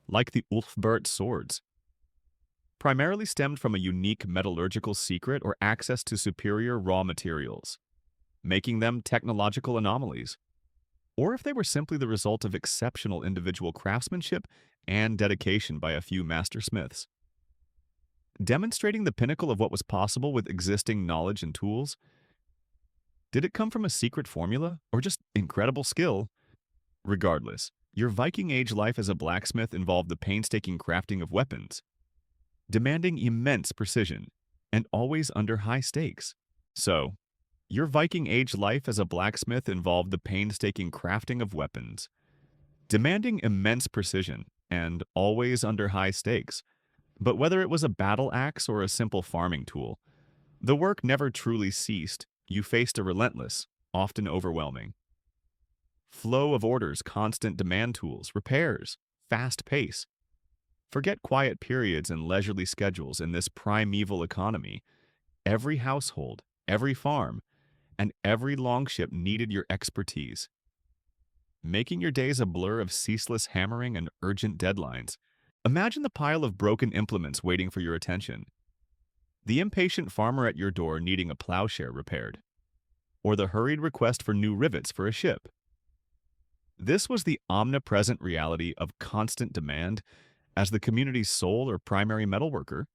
like the Ulfbert swords, primarily stemmed from a unique metallurgical secret or access to superior raw materials, making them technological anomalies, or if they were simply the result of exceptional individual craftsmanship and dedication by a few master smiths. Demonstrating the pinnacle of what was possible with existing knowledge and tools. Did it come from a secret formula or just incredible skill? Regardless, your Viking Age life as a blacksmith involved the painstaking crafting of weapons, demanding immense precision and always under high stakes. So, your Viking Age life as a blacksmith involved the painstaking crafting of weapons, demanding immense precision and always under high stakes. But whether it was a battle axe or a simple farming tool, the work never truly ceased. You faced a relentless, often overwhelming flow of orders, constant demand tools, repairs, fast pace. Forget quiet periods and leisurely schedules in this primeval economy. Every household, every farm, and every longship needed your expertise, making your days a blur of ceaseless hammering and urgent deadlines. Imagine the pile of broken implements waiting for your attention, the impatient farmer at your door needing a plowshare repaired, or the hurried request for new rivets for a ship. This was the omnipresent reality of constant demand. As the community's sole or primary metalworker,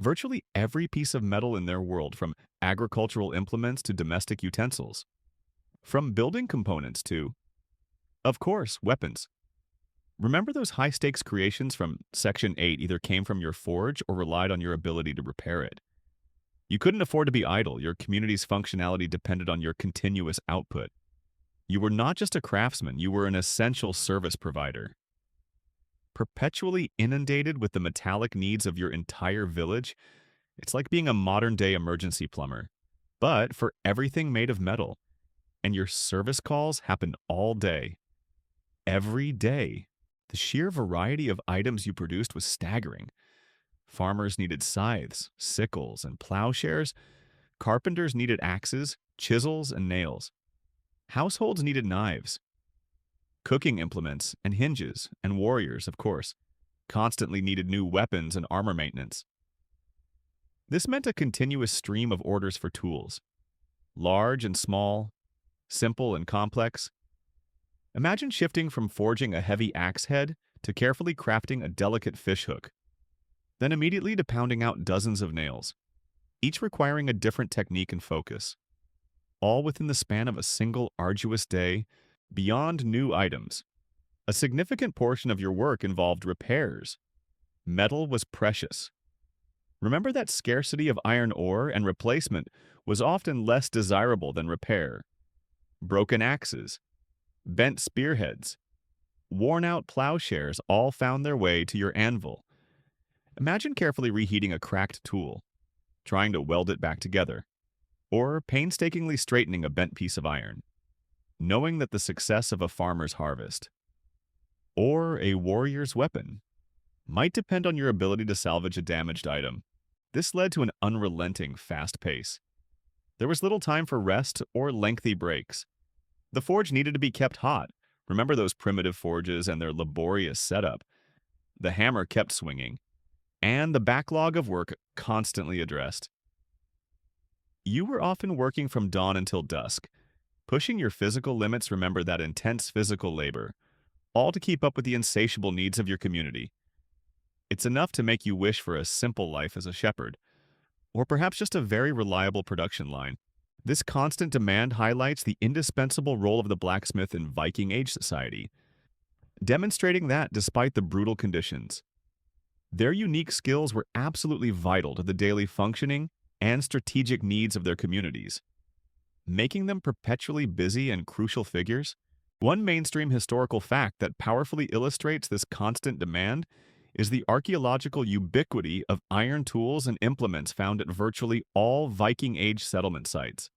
virtually every piece of metal in their world, from agricultural implements to domestic utensils, from building components to, of course, weapons. Remember those high-stakes creations from Section 8 either came from your forge or relied on your ability to repair it. You couldn't afford to be idle. Your community's functionality depended on your continuous output. You were not just a craftsman, you were an essential service provider. Perpetually inundated with the metallic needs of your entire village, it's like being a modern-day emergency plumber, but for everything made of metal. And your service calls happened all day, every day. The sheer variety of items you produced was staggering. Farmers needed scythes, sickles, and plowshares. Carpenters needed axes, chisels, and nails. Households needed knives, cooking implements, and hinges, and warriors, of course, constantly needed new weapons and armor maintenance. This meant a continuous stream of orders for tools, large and small, simple and complex. Imagine shifting from forging a heavy axe head to carefully crafting a delicate fishhook, then immediately to pounding out dozens of nails, each requiring a different technique and focus, all within the span of a single arduous day. Beyond new items, a significant portion of your work involved repairs. Metal was precious. Remember that scarcity of iron ore and replacement was often less desirable than repair. Broken axes, bent spearheads, worn-out plowshares all found their way to your anvil. Imagine carefully reheating a cracked tool, trying to weld it back together, or painstakingly straightening a bent piece of iron, knowing that the success of a farmer's harvest, or a warrior's weapon, might depend on your ability to salvage a damaged item. This led to an unrelenting, fast pace. There was little time for rest or lengthy breaks. The forge needed to be kept hot. Remember those primitive forges and their laborious setup? The hammer kept swinging, and the backlog of work constantly addressed. You were often working from dawn until dusk, pushing your physical limits. Remember that intense physical labor, all to keep up with the insatiable needs of your community. It's enough to make you wish for a simple life as a shepherd, or perhaps just a very reliable production line. This constant demand highlights the indispensable role of the blacksmith in Viking Age society, demonstrating that despite the brutal conditions, their unique skills were absolutely vital to the daily functioning and strategic needs of their communities, making them perpetually busy and crucial figures. One mainstream historical fact that powerfully illustrates this constant demand is the archaeological ubiquity of iron tools and implements found at virtually all Viking Age settlement sites,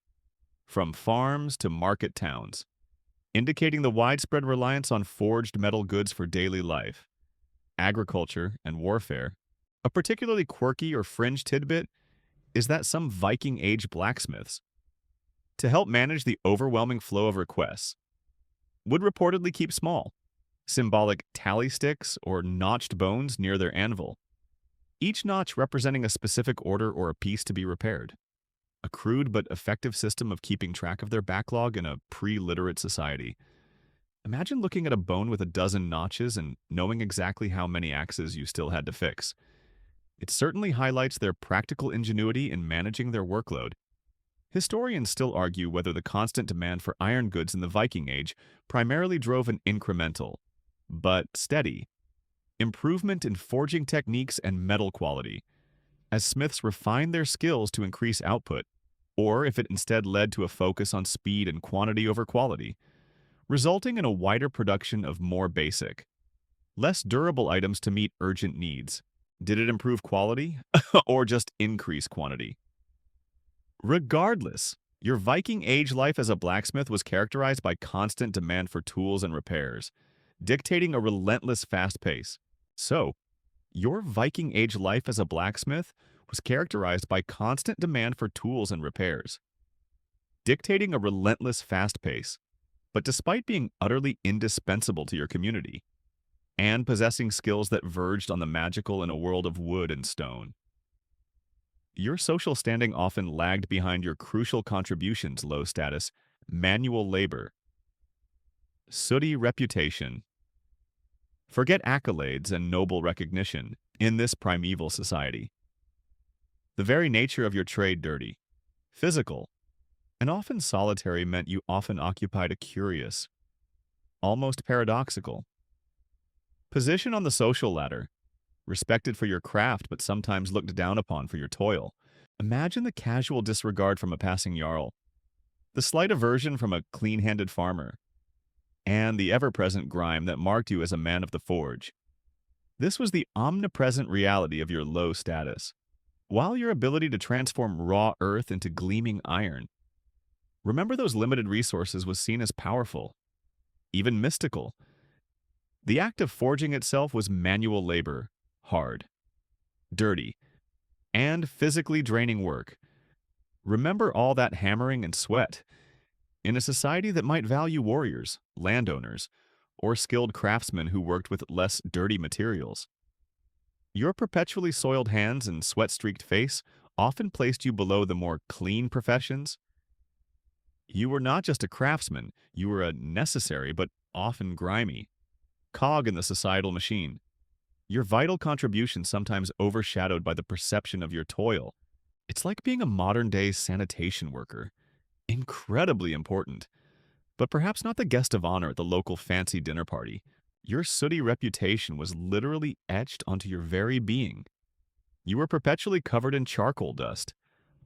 from farms to market towns, indicating the widespread reliance on forged metal goods for daily life, agriculture, and warfare. A particularly quirky or fringe tidbit is that some Viking Age blacksmiths, to help manage the overwhelming flow of requests, would reportedly keep small, symbolic tally sticks or notched bones near their anvil, each notch representing a specific order or a piece to be repaired. A crude but effective system of keeping track of their backlog in a pre-literate society. Imagine looking at a bone with a dozen notches and knowing exactly how many axes you still had to fix. It certainly highlights their practical ingenuity in managing their workload. Historians still argue whether the constant demand for iron goods in the Viking Age primarily drove an incremental, but steady, improvement in forging techniques and metal quality, as smiths refined their skills to increase output, or if it instead led to a focus on speed and quantity over quality, resulting in a wider production of more basic, less durable items to meet urgent needs. Did it improve quality or just increase quantity? Regardless, your Viking Age life as a blacksmith was characterized by constant demand for tools and repairs, dictating a relentless fast pace. So, your Viking Age life as a blacksmith was characterized by constant demand for tools and repairs, dictating a relentless fast pace. But despite being utterly indispensable to your community, and possessing skills that verged on the magical in a world of wood and stone, your social standing often lagged behind your crucial contributions. Low status, manual labor, sooty reputation. Forget accolades and noble recognition in this primeval society. The very nature of your trade, dirty, physical, and often solitary, meant you often occupied a curious, almost paradoxical, position on the social ladder, respected for your craft but sometimes looked down upon for your toil. Imagine the casual disregard from a passing jarl, the slight aversion from a clean-handed farmer, and the ever-present grime that marked you as a man of the forge. This was the omnipresent reality of your low status. While your ability to transform raw earth into gleaming iron, remember those limited resources, was seen as powerful, even mystical. The act of forging itself was manual labor, hard, dirty, and physically draining work. Remember all that hammering and sweat. In a society that might value warriors, landowners, or skilled craftsmen who worked with less dirty materials, Your perpetually soiled hands and sweat-streaked face often placed you below the more clean professions. You were not just a craftsman, you were a necessary but often grimy cog in the societal machine. Your vital contribution sometimes overshadowed by the perception of your toil. It's like being a modern-day sanitation worker. Incredibly important, but perhaps not the guest of honor at the local fancy dinner party. Your sooty reputation was literally etched onto your very being. You were perpetually covered in charcoal dust,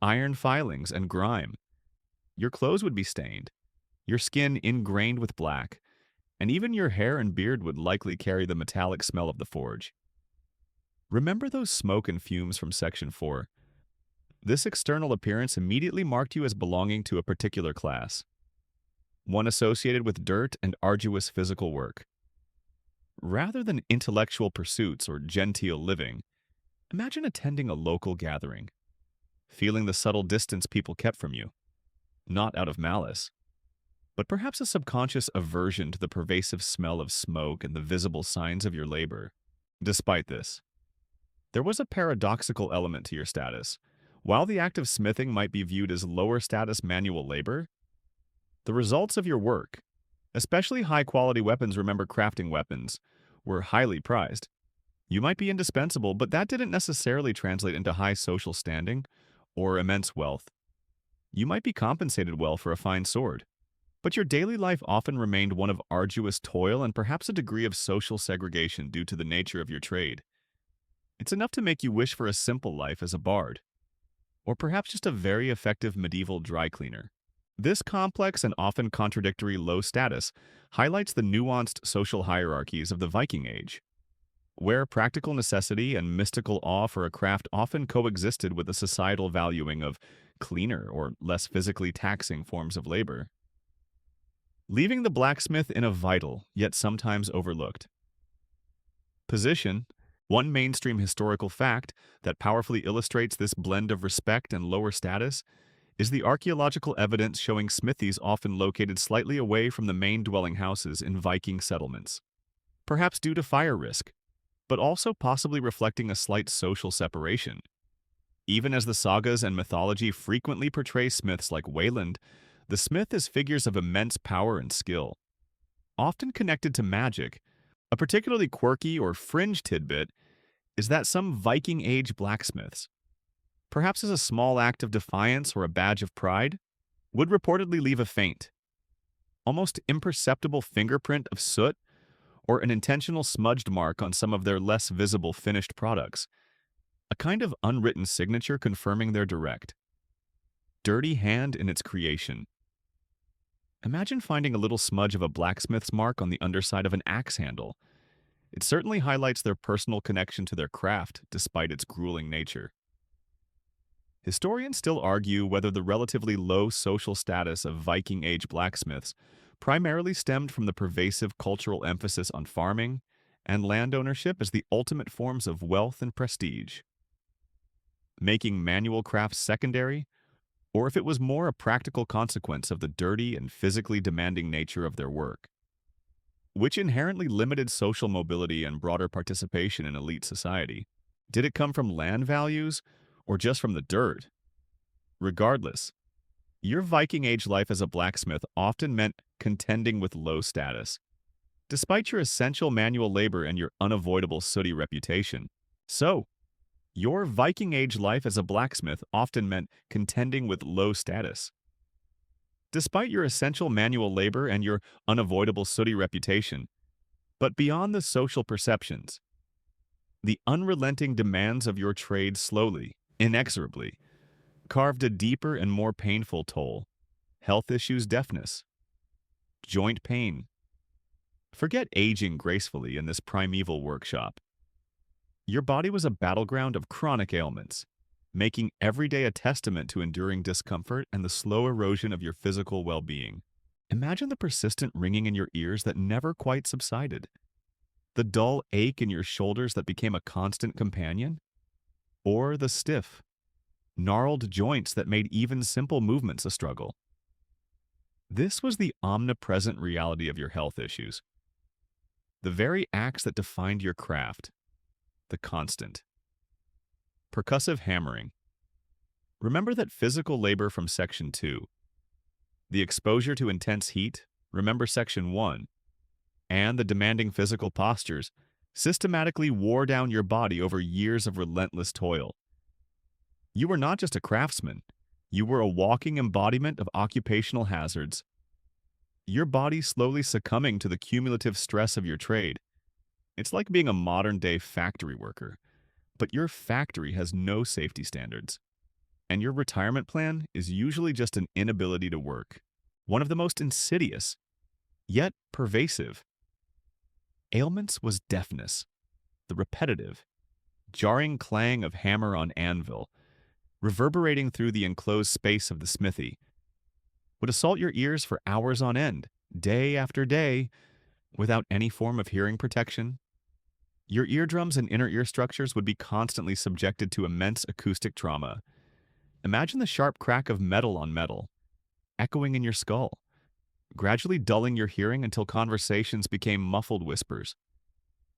iron filings, and grime. Your clothes would be stained, your skin ingrained with black, and even your hair and beard would likely carry the metallic smell of the forge. Remember those smoke and fumes from Section 4? This external appearance immediately marked you as belonging to a particular class, one associated with dirt and arduous physical work. Rather than intellectual pursuits or genteel living, imagine attending a local gathering, feeling the subtle distance people kept from you, not out of malice, but perhaps a subconscious aversion to the pervasive smell of smoke and the visible signs of your labor. Despite this, there was a paradoxical element to your status. While the act of smithing might be viewed as lower status manual labor, the results of your work, especially high-quality weapons, remember crafting weapons, were highly prized. You might be indispensable, but that didn't necessarily translate into high social standing or immense wealth. You might be compensated well for a fine sword, but your daily life often remained one of arduous toil and perhaps a degree of social segregation due to the nature of your trade. It's enough to make you wish for a simple life as a bard, or perhaps just a very effective medieval dry cleaner. This complex and often contradictory low status highlights the nuanced social hierarchies of the Viking Age, where practical necessity and mystical awe for a craft often coexisted with the societal valuing of cleaner or less physically taxing forms of labor, leaving the blacksmith in a vital, yet sometimes overlooked position. One mainstream historical fact that powerfully illustrates this blend of respect and lower status is the archaeological evidence showing smithies often located slightly away from the main dwelling houses in Viking settlements, perhaps due to fire risk, but also possibly reflecting a slight social separation. Even as the sagas and mythology frequently portray smiths like Wayland, the smith is figures of immense power and skill, often connected to magic. A particularly quirky or fringe tidbit is that some Viking Age blacksmiths, perhaps as a small act of defiance or a badge of pride, would reportedly leave a faint, almost imperceptible fingerprint of soot or an intentional smudged mark on some of their less visible finished products, a kind of unwritten signature confirming their dirty hand in its creation. Imagine finding a little smudge of a blacksmith's mark on the underside of an axe handle. It certainly highlights their personal connection to their craft, despite its grueling nature. Historians still argue whether the relatively low social status of Viking Age blacksmiths primarily stemmed from the pervasive cultural emphasis on farming and land ownership as the ultimate forms of wealth and prestige, making manual crafts secondary, or if it was more a practical consequence of the dirty and physically demanding nature of their work, which inherently limited social mobility and broader participation in elite society. Did it come from land values or just from the dirt? Regardless, your Viking Age life as a blacksmith often meant contending with low status, despite your essential manual labor and your unavoidable sooty reputation. So, your Viking Age life as a blacksmith often meant contending with low status. Despite your essential manual labor and your unavoidable sooty reputation, but beyond the social perceptions, the unrelenting demands of your trade slowly, inexorably, carved a deeper and more painful toll. Health issues, deafness, joint pain. Forget aging gracefully in this primeval workshop. Your body was a battleground of chronic ailments, making every day a testament to enduring discomfort and the slow erosion of your physical well-being. Imagine the persistent ringing in your ears that never quite subsided, the dull ache in your shoulders that became a constant companion, or the stiff, gnarled joints that made even simple movements a struggle. This was the omnipresent reality of your health issues, the very acts that defined your craft. the constant. Percussive hammering. Remember that physical labor from Section 2. The exposure to intense heat, remember Section 1. And the demanding physical postures systematically wore down your body over years of relentless toil. You were not just a craftsman, you were a walking embodiment of occupational hazards. Your body slowly succumbing to the cumulative stress of your trade. It's like being a modern-day factory worker, but your factory has no safety standards. And your retirement plan is usually just an inability to work. One of the most insidious, yet pervasive, ailments was deafness, the repetitive, jarring clang of hammer on anvil, reverberating through the enclosed space of the smithy, would assault your ears for hours on end, day after day, without any form of hearing protection. Your eardrums and inner ear structures would be constantly subjected to immense acoustic trauma. Imagine the sharp crack of metal on metal, echoing in your skull, gradually dulling your hearing until conversations became muffled whispers,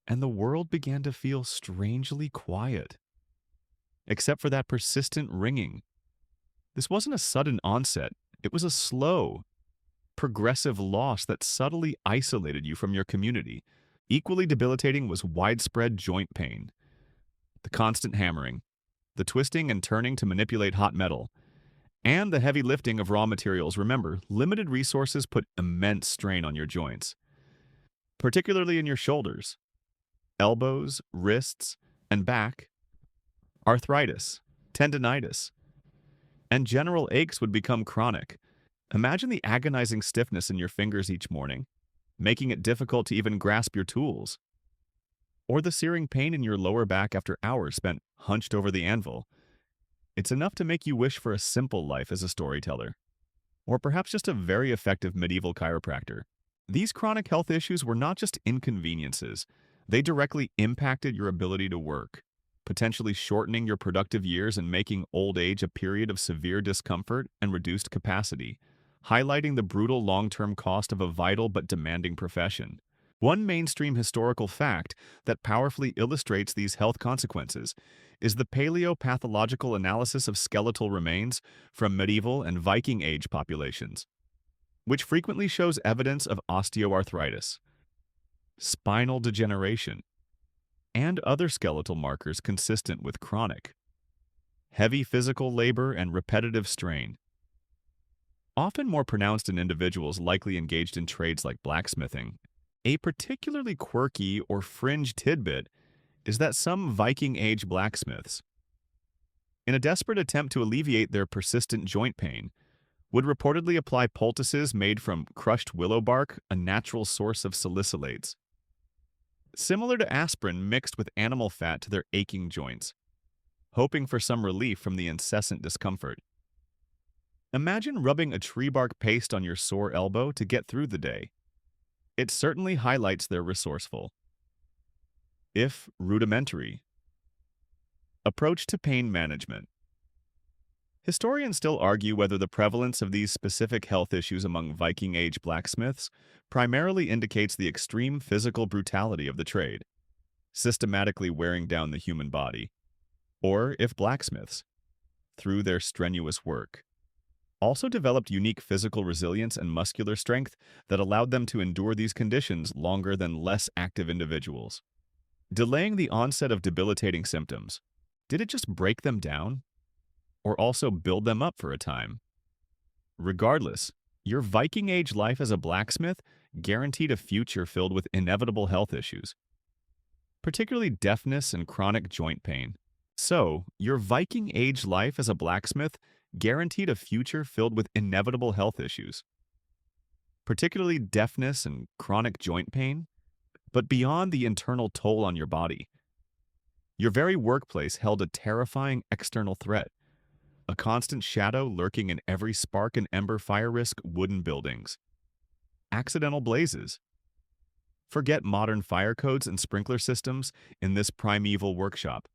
and the world began to feel strangely quiet, except for that persistent ringing. This wasn't a sudden onset, it was a slow, progressive loss that subtly isolated you from your community. Equally debilitating was widespread joint pain. The constant hammering, the twisting and turning to manipulate hot metal, and the heavy lifting of raw materials. Remember, limited resources put immense strain on your joints, particularly in your shoulders, elbows, wrists, and back. Arthritis, tendinitis, and general aches would become chronic. Imagine the agonizing stiffness in your fingers each morning, making it difficult to even grasp your tools. Or the searing pain in your lower back after hours spent hunched over the anvil. It's enough to make you wish for a simple life as a storyteller, or perhaps just a very effective medieval chiropractor. These chronic health issues were not just inconveniences, they directly impacted your ability to work, potentially shortening your productive years and making old age a period of severe discomfort and reduced capacity, highlighting the brutal long-term cost of a vital but demanding profession. One mainstream historical fact that powerfully illustrates these health consequences is the paleopathological analysis of skeletal remains from medieval and Viking age populations, which frequently shows evidence of osteoarthritis, spinal degeneration, and other skeletal markers consistent with chronic, heavy physical labor and repetitive strain. Often more pronounced in individuals likely engaged in trades like blacksmithing. A particularly quirky or fringe tidbit is that some Viking-age blacksmiths, in a desperate attempt to alleviate their persistent joint pain, would reportedly apply poultices made from crushed willow bark, a natural source of salicylates, similar to aspirin mixed with animal fat to their aching joints, hoping for some relief from the incessant discomfort. Imagine rubbing a tree bark paste on your sore elbow to get through the day. It certainly highlights their resourceful, if rudimentary, approach to pain management. Historians still argue whether the prevalence of these specific health issues among Viking-age blacksmiths primarily indicates the extreme physical brutality of the trade, systematically wearing down the human body, or if blacksmiths, through their strenuous work, also developed unique physical resilience and muscular strength that allowed them to endure these conditions longer than less active individuals. Delaying the onset of debilitating symptoms, did it just break them down? Or also build them up for a time? Regardless, your Viking-age life as a blacksmith guaranteed a future filled with inevitable health issues, particularly deafness and chronic joint pain. So, your Viking-age life as a blacksmith guaranteed a future filled with inevitable health issues, particularly deafness and chronic joint pain. But beyond the internal toll on your body, your very workplace held a terrifying external threat, a constant shadow lurking in every spark and ember fire risk wooden buildings. Accidental blazes. Forget modern fire codes and sprinkler systems in this primeval workshop.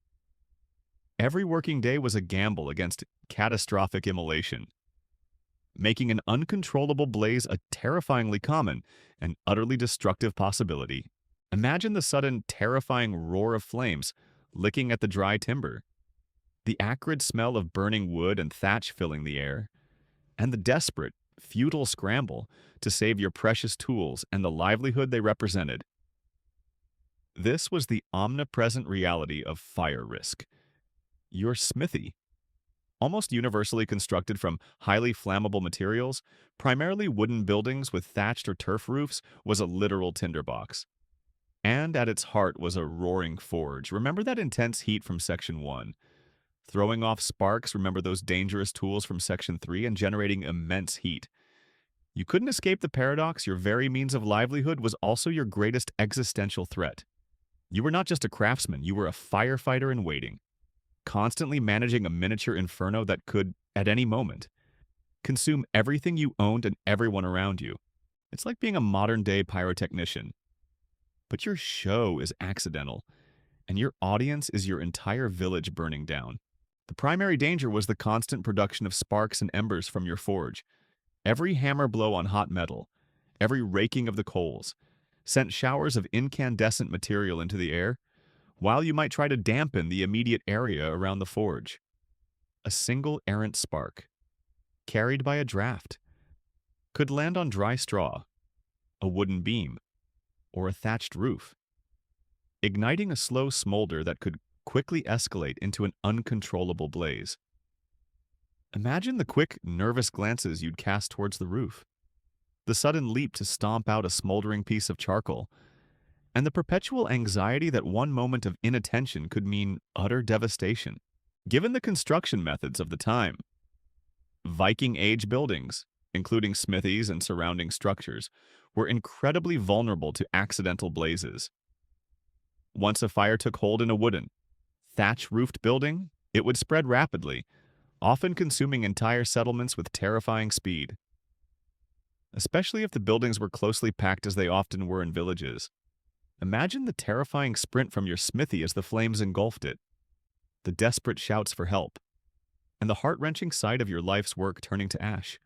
Every working day was a gamble against catastrophic immolation, making an uncontrollable blaze a terrifyingly common and utterly destructive possibility. Imagine the sudden, terrifying roar of flames, licking at the dry timber, the acrid smell of burning wood and thatch filling the air, and the desperate, futile scramble to save your precious tools and the livelihood they represented. This was the omnipresent reality of fire risk. Your smithy, almost universally constructed from highly flammable materials, primarily wooden buildings with thatched or turf roofs, was a literal tinderbox. And at its heart was a roaring forge. Remember that intense heat from Section 1? Throwing off sparks, remember those dangerous tools from Section 3, and generating immense heat. You couldn't escape the paradox. Your very means of livelihood was also your greatest existential threat. You were not just a craftsman, you were a firefighter in waiting, constantly managing a miniature inferno that could, at any moment, consume everything you owned and everyone around you. It's like being a modern-day pyrotechnician. But your show is accidental, and your audience is your entire village burning down. The primary danger was the constant production of sparks and embers from your forge. Every hammer blow on hot metal, every raking of the coals, sent showers of incandescent material into the air, while you might try to dampen the immediate area around the forge. A single errant spark, carried by a draft, could land on dry straw, a wooden beam, or a thatched roof, igniting a slow smolder that could quickly escalate into an uncontrollable blaze. Imagine the quick, nervous glances you'd cast towards the roof, the sudden leap to stomp out a smoldering piece of charcoal, and the perpetual anxiety that one moment of inattention could mean utter devastation. Given the construction methods of the time, Viking Age buildings, including smithies and surrounding structures, were incredibly vulnerable to accidental blazes. Once a fire took hold in a wooden, thatch-roofed building, it would spread rapidly, often consuming entire settlements with terrifying speed. Especially if the buildings were closely packed as they often were in villages. Imagine the terrifying sprint from your smithy as the flames engulfed it, the desperate shouts for help, and the heart-wrenching sight of your life's work turning to ash,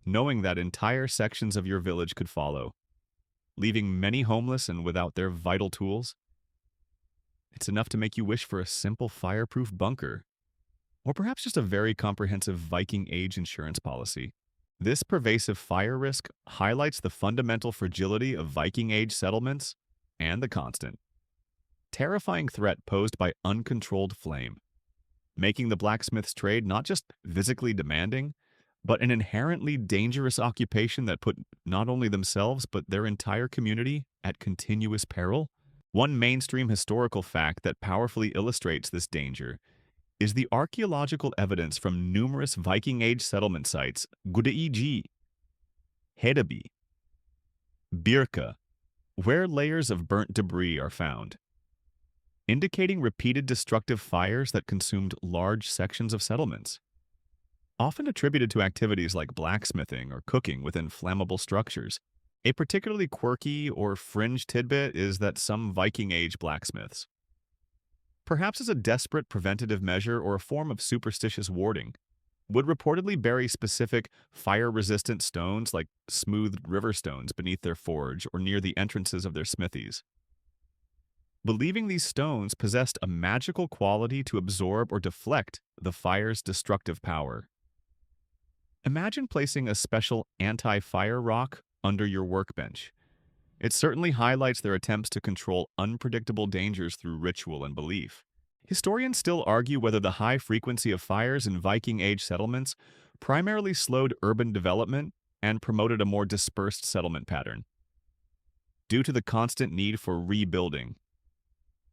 knowing that entire sections of your village could follow, leaving many homeless and without their vital tools. It's enough to make you wish for a simple fireproof bunker, or perhaps just a very comprehensive Viking Age insurance policy. This pervasive fire risk highlights the fundamental fragility of Viking Age settlements and the constant, terrifying threat posed by uncontrolled flame, making the blacksmith's trade not just physically demanding, but an inherently dangerous occupation that put not only themselves but their entire community at continuous peril. One mainstream historical fact that powerfully illustrates this danger is the archaeological evidence from numerous Viking Age settlement sites, Gudeigi, Hedeby, Birka, where layers of burnt debris are found, indicating repeated destructive fires that consumed large sections of settlements, often attributed to activities like blacksmithing or cooking within flammable structures. A particularly quirky or fringe tidbit is that some Viking Age blacksmiths, perhaps as a desperate preventative measure or a form of superstitious warding, would reportedly bury specific fire-resistant stones like smoothed river stones beneath their forge or near the entrances of their smithies, believing these stones possessed a magical quality to absorb or deflect the fire's destructive power. Imagine placing a special anti-fire rock under your workbench. It certainly highlights their attempts to control unpredictable dangers through ritual and belief. Historians still argue whether the high frequency of fires in Viking Age settlements primarily slowed urban development and promoted a more dispersed settlement pattern, due to the constant need for rebuilding,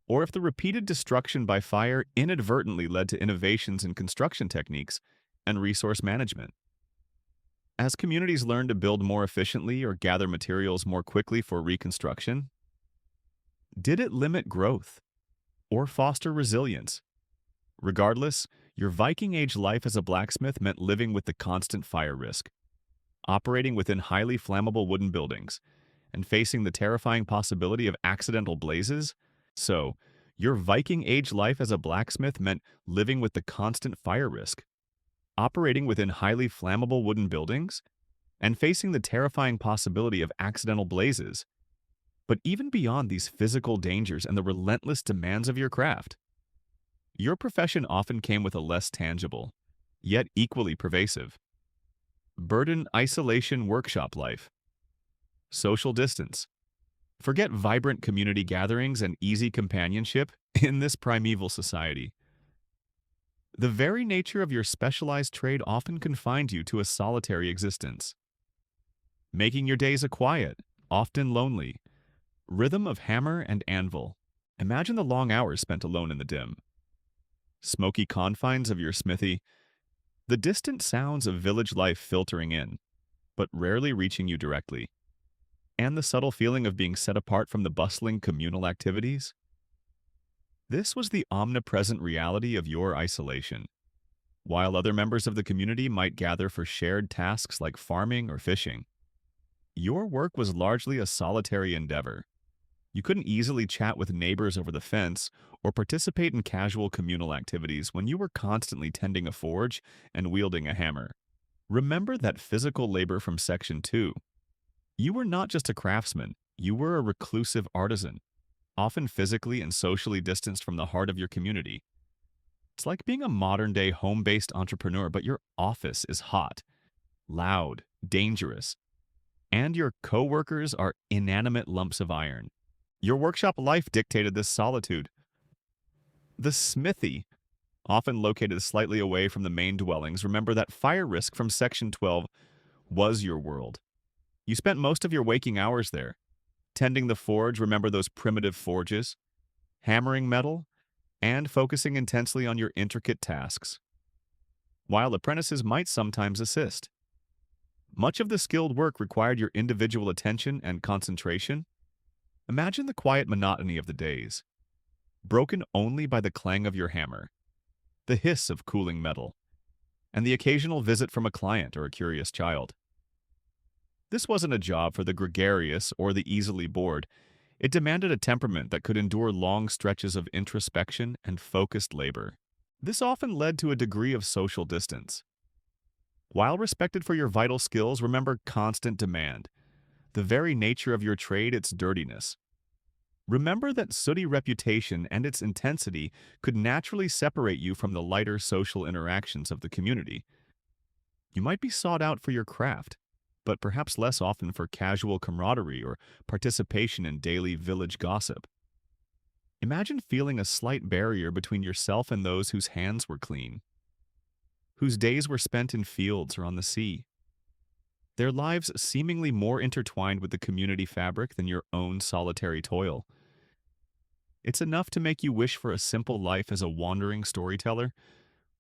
or if the repeated destruction by fire inadvertently led to innovations in construction techniques and resource management. As communities learn to build more efficiently or gather materials more quickly for reconstruction, did it limit growth or foster resilience? Regardless, your Viking Age life as a blacksmith meant living with the constant fire risk, operating within highly flammable wooden buildings, and facing the terrifying possibility of accidental blazes. So, your Viking Age life as a blacksmith meant living with the constant fire risk, operating within highly flammable wooden buildings, and facing the terrifying possibility of accidental blazes. But even beyond these physical dangers and the relentless demands of your craft, Your profession often came with a less tangible, yet equally pervasive, burden isolation workshop life, social distance. Forget vibrant community gatherings and easy companionship in this primeval society. The very nature of your specialized trade often confined you to a solitary existence, making your days a quiet, often lonely, rhythm of hammer and anvil. Imagine the long hours spent alone in the dim, smoky confines of your smithy, the distant sounds of village life filtering in, but rarely reaching you directly, and the subtle feeling of being set apart from the bustling communal activities. This was the omnipresent reality of your isolation. While other members of the community might gather for shared tasks like farming or fishing, your work was largely a solitary endeavor. You couldn't easily chat with neighbors over the fence or participate in casual communal activities when you were constantly tending a forge and wielding a hammer. Remember that physical labor from Section 2. You were not just a craftsman, you were a reclusive artisan, often physically and socially distanced from the heart of your community. It's like being a modern-day home-based entrepreneur, but your office is hot, loud, dangerous, and your co-workers are inanimate lumps of iron. Your workshop life dictated this solitude. The smithy, often located slightly away from the main dwellings, remember that fire risk from Section 12 was your world. You spent most of your waking hours there. Tending the forge, remember those primitive forges, hammering metal, and focusing intensely on your intricate tasks, while apprentices might sometimes assist. Much of the skilled work required your individual attention and concentration. Imagine the quiet monotony of the days, broken only by the clang of your hammer, the hiss of cooling metal, and the occasional visit from a client or a curious child. This wasn't a job for the gregarious or the easily bored. It demanded a temperament that could endure long stretches of introspection and focused labor. This often led to a degree of social distance. While respected for your vital skills, remember constant demand, the very nature of your trade, its dirtiness. Remember that sooty reputation and its intensity could naturally separate you from the lighter social interactions of the community. You might be sought out for your craft, but perhaps less often for casual camaraderie or participation in daily village gossip. Imagine feeling a slight barrier between yourself and those whose hands were clean, whose days were spent in fields or on the sea, their lives seemingly more intertwined with the community fabric than your own solitary toil. It's enough to make you wish for a simple life as a wandering storyteller,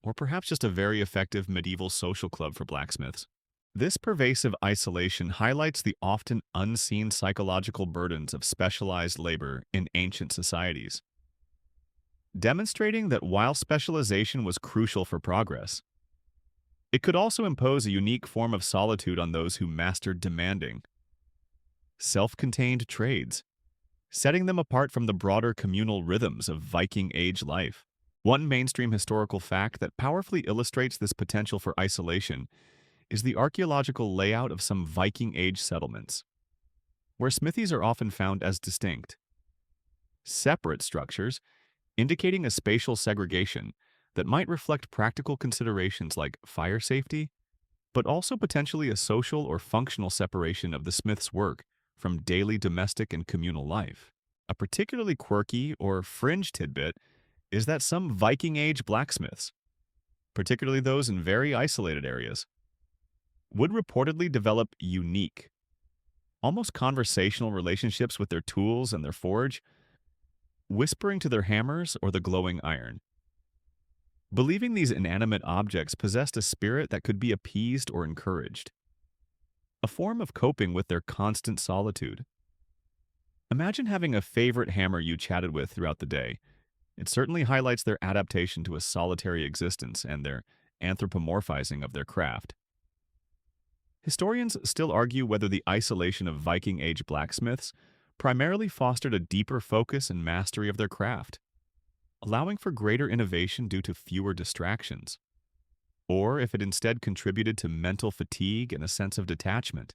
or perhaps just a very effective medieval social club for blacksmiths. This pervasive isolation highlights the often unseen psychological burdens of specialized labor in ancient societies, demonstrating that while specialization was crucial for progress, it could also impose a unique form of solitude on those who mastered demanding, self-contained trades, setting them apart from the broader communal rhythms of Viking Age life. One mainstream historical fact that powerfully illustrates this potential for isolation is the archaeological layout of some Viking Age settlements, where smithies are often found as distinct, separate structures, indicating a spatial segregation that might reflect practical considerations like fire safety, but also potentially a social or functional separation of the smith's work from daily domestic and communal life. A particularly quirky or fringe tidbit is that some Viking Age blacksmiths, particularly those in very isolated areas, would reportedly develop unique, almost conversational relationships with their tools and their forge, whispering to their hammers or the glowing iron, believing these inanimate objects possessed a spirit that could be appeased or encouraged, a form of coping with their constant solitude. Imagine having a favorite hammer you chatted with throughout the day. It certainly highlights their adaptation to a solitary existence and their anthropomorphizing of their craft. Historians still argue whether the isolation of Viking Age blacksmiths primarily fostered a deeper focus and mastery of their craft, allowing for greater innovation due to fewer distractions, or if it instead contributed to mental fatigue and a sense of detachment,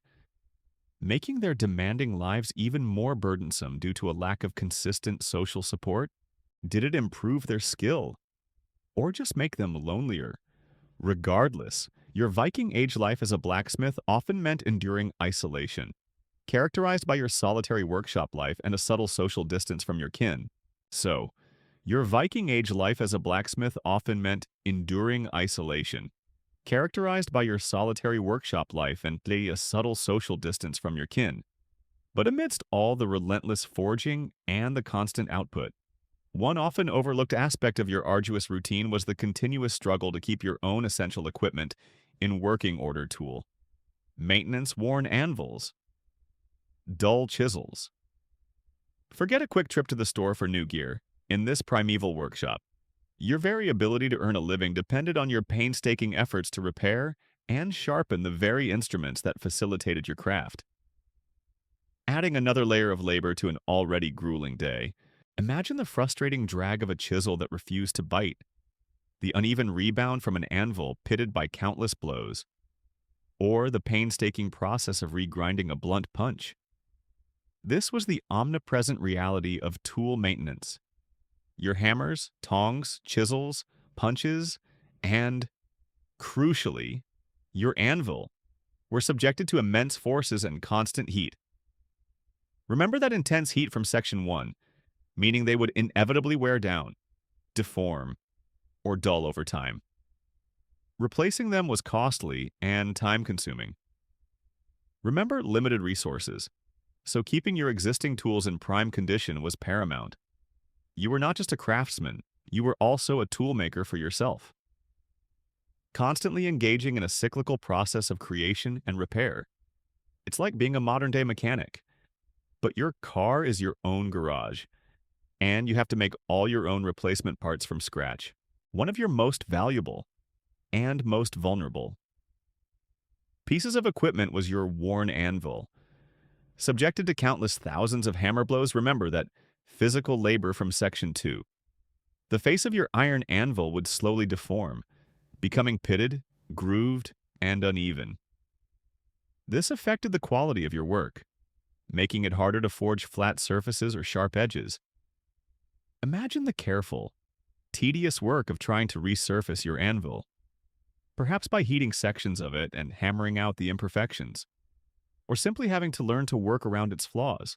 making their demanding lives even more burdensome due to a lack of consistent social support. Did it improve their skill? or just make them lonelier. Regardless, your Viking Age life as a blacksmith often meant enduring isolation, characterized by your solitary workshop life and a subtle social distance from your kin. So, your Viking Age life as a blacksmith often meant enduring isolation, characterized by your solitary workshop life and a subtle social distance from your kin. But amidst all the relentless forging and the constant output, one often overlooked aspect of your arduous routine was the continuous struggle to keep your own essential equipment in working order. Tool maintenance, worn anvils, dull chisels. Forget a quick trip to the store for new gear. In this primeval workshop, your very ability to earn a living depended on your painstaking efforts to repair and sharpen the very instruments that facilitated your craft. Adding another layer of labor to an already grueling day, imagine the frustrating drag of a chisel that refused to bite, the uneven rebound from an anvil pitted by countless blows, or the painstaking process of regrinding a blunt punch. This was the omnipresent reality of tool maintenance. Your hammers, tongs, chisels, punches, and, crucially, your anvil were subjected to immense forces and constant heat. Remember that intense heat from Section 1, meaning they would inevitably wear down, deform, or dull over time. Replacing them was costly and time-consuming. Remember limited resources, so keeping your existing tools in prime condition was paramount. You were not just a craftsman, you were also a toolmaker for yourself, constantly engaging in a cyclical process of creation and repair. It's like being a modern-day mechanic, but your car is your own garage, and you have to make all your own replacement parts from scratch. One of your most valuable and most vulnerable pieces of equipment was your worn anvil. Subjected to countless thousands of hammer blows, remember that physical labor from Section 2. The face of your iron anvil would slowly deform, becoming pitted, grooved, and uneven. This affected the quality of your work, making it harder to forge flat surfaces or sharp edges. Imagine the careful, tedious work of trying to resurface your anvil, perhaps by heating sections of it and hammering out the imperfections, or simply having to learn to work around its flaws.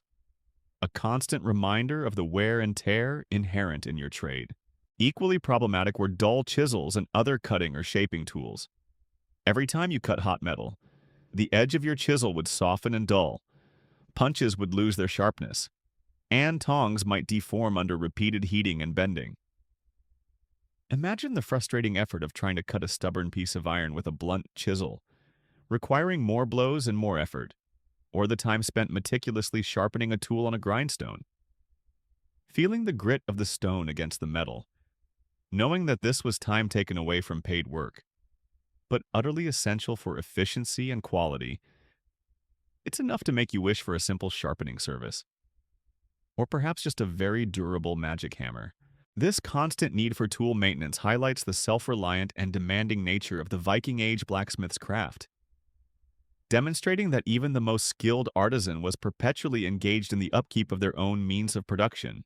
A constant reminder of the wear and tear inherent in your trade. Equally problematic were dull chisels and other cutting or shaping tools. Every time you cut hot metal, the edge of your chisel would soften and dull, punches would lose their sharpness, and tongs might deform under repeated heating and bending. Imagine the frustrating effort of trying to cut a stubborn piece of iron with a blunt chisel, requiring more blows and more effort, or the time spent meticulously sharpening a tool on a grindstone. Feeling the grit of the stone against the metal, knowing that this was time taken away from paid work, but utterly essential for efficiency and quality, it's enough to make you wish for a simple sharpening service, or perhaps just a very durable magic hammer. This constant need for tool maintenance highlights the self-reliant and demanding nature of the Viking Age blacksmith's craft, demonstrating that even the most skilled artisan was perpetually engaged in the upkeep of their own means of production,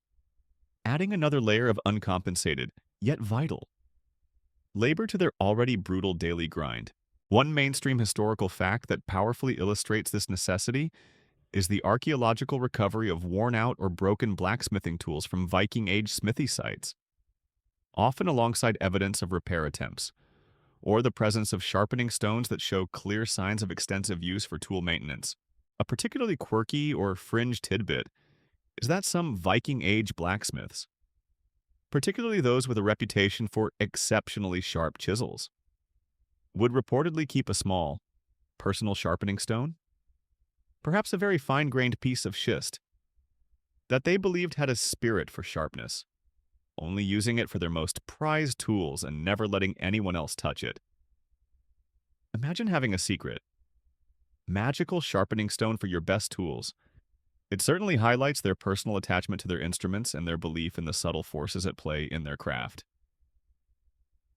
adding another layer of uncompensated, yet vital, labor to their already brutal daily grind. One mainstream historical fact that powerfully illustrates this necessity is the archaeological recovery of worn-out or broken blacksmithing tools from Viking Age smithy sites, often alongside evidence of repair attempts, or the presence of sharpening stones that show clear signs of extensive use for tool maintenance. A particularly quirky or fringe tidbit is that some Viking Age blacksmiths, particularly those with a reputation for exceptionally sharp chisels, would reportedly keep a small, personal sharpening stone, perhaps a very fine-grained piece of schist, that they believed had a spirit for sharpness, only using it for their most prized tools and never letting anyone else touch it. Imagine having a secret, magical sharpening stone for your best tools. It certainly highlights their personal attachment to their instruments and their belief in the subtle forces at play in their craft.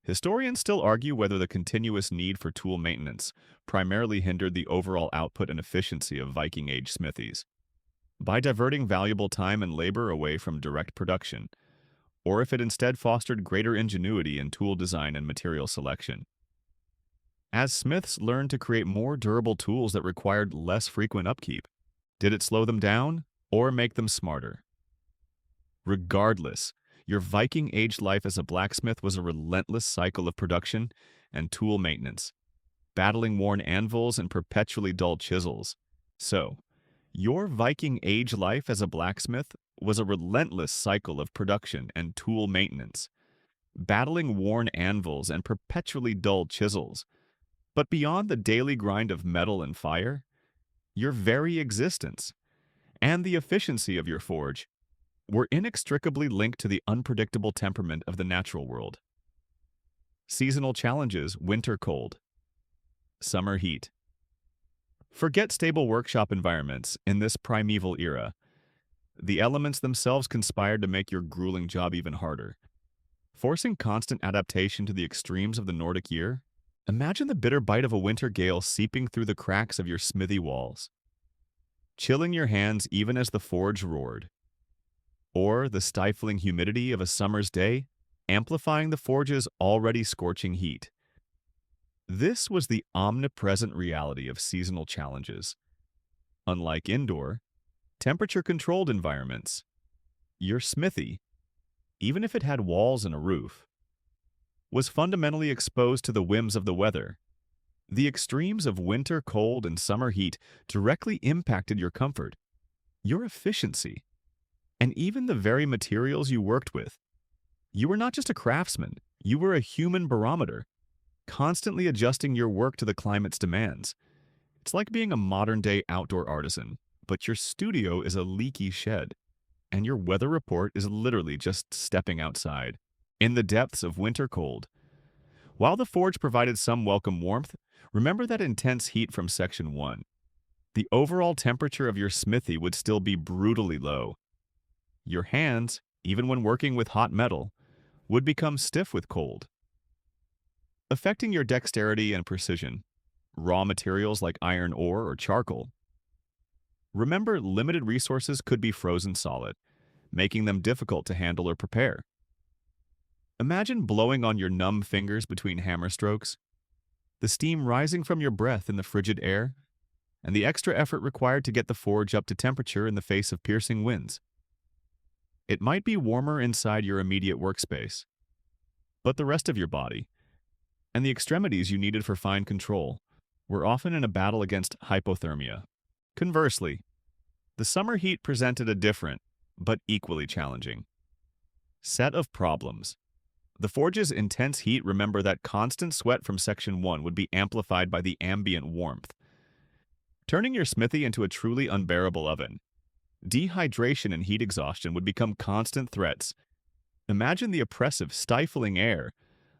Historians still argue whether the continuous need for tool maintenance primarily hindered the overall output and efficiency of Viking Age smithies. By diverting valuable time and labor away from direct production, or if it instead fostered greater ingenuity in tool design and material selection. As smiths learned to create more durable tools that required less frequent upkeep, did it slow them down or make them smarter? Regardless, your Viking Age life as a blacksmith was a relentless cycle of production and tool maintenance, battling worn anvils and perpetually dull chisels. So, your Viking Age life as a blacksmith was a relentless cycle of production and tool maintenance, battling worn anvils and perpetually dull chisels. But beyond the daily grind of metal and fire, your very existence and the efficiency of your forge were inextricably linked to the unpredictable temperament of the natural world. Seasonal challenges: winter cold, summer heat. Forget stable workshop environments in this primeval era. The elements themselves conspired to make your grueling job even harder. Forcing constant adaptation to the extremes of the Nordic year, imagine the bitter bite of a winter gale seeping through the cracks of your smithy walls, chilling your hands even as the forge roared. Or the stifling humidity of a summer's day, amplifying the forge's already scorching heat. This was the omnipresent reality of seasonal challenges. Unlike indoor, temperature-controlled environments, your smithy, even if it had walls and a roof, was fundamentally exposed to the whims of the weather. The extremes of winter cold and summer heat directly impacted your comfort, your efficiency, and even the very materials you worked with. You were not just a craftsman, you were a human barometer, constantly adjusting your work to the climate's demands. It's like being a modern-day outdoor artisan, but your studio is a leaky shed, and your weather report is literally just stepping outside, in the depths of winter cold. While the forge provided some welcome warmth, remember that intense heat from Section 1. The overall temperature of your smithy would still be brutally low. Your hands, even when working with hot metal, would become stiff with cold, affecting your dexterity and precision. Raw materials like iron ore or charcoal. Remember, limited resources could be frozen solid, making them difficult to handle or prepare. Imagine blowing on your numb fingers between hammer strokes, the steam rising from your breath in the frigid air, and the extra effort required to get the forge up to temperature in the face of piercing winds. It might be warmer inside your immediate workspace, but the rest of your body, and the extremities you needed for fine control, were often in a battle against hypothermia. Conversely, the summer heat presented a different, but equally challenging, set of problems. The forge's intense heat, remember that constant sweat from Section 1 would be amplified by the ambient warmth, turning your smithy into a truly unbearable oven. Dehydration and heat exhaustion would become constant threats. Imagine the oppressive, stifling air,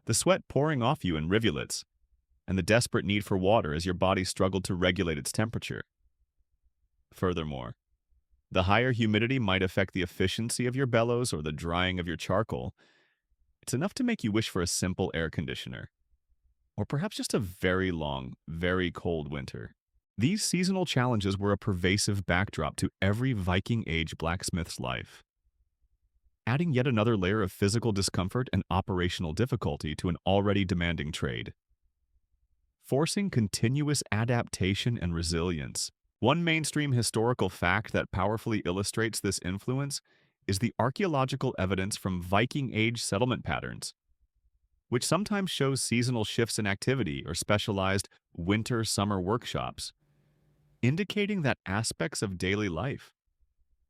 the sweat pouring off you in rivulets, and the desperate need for water as your body struggled to regulate its temperature. Furthermore, the higher humidity might affect the efficiency of your bellows or the drying of your charcoal. It's enough to make you wish for a simple air conditioner, or perhaps just a very long, very cold winter. These seasonal challenges were a pervasive backdrop to every Viking Age blacksmith's life, adding yet another layer of physical discomfort and operational difficulty to an already demanding trade. Forcing continuous adaptation and resilience. One mainstream historical fact that powerfully illustrates this influence is the archaeological evidence from Viking Age settlement patterns, which sometimes shows seasonal shifts in activity or specialized winter-summer workshops, indicating that aspects of daily life,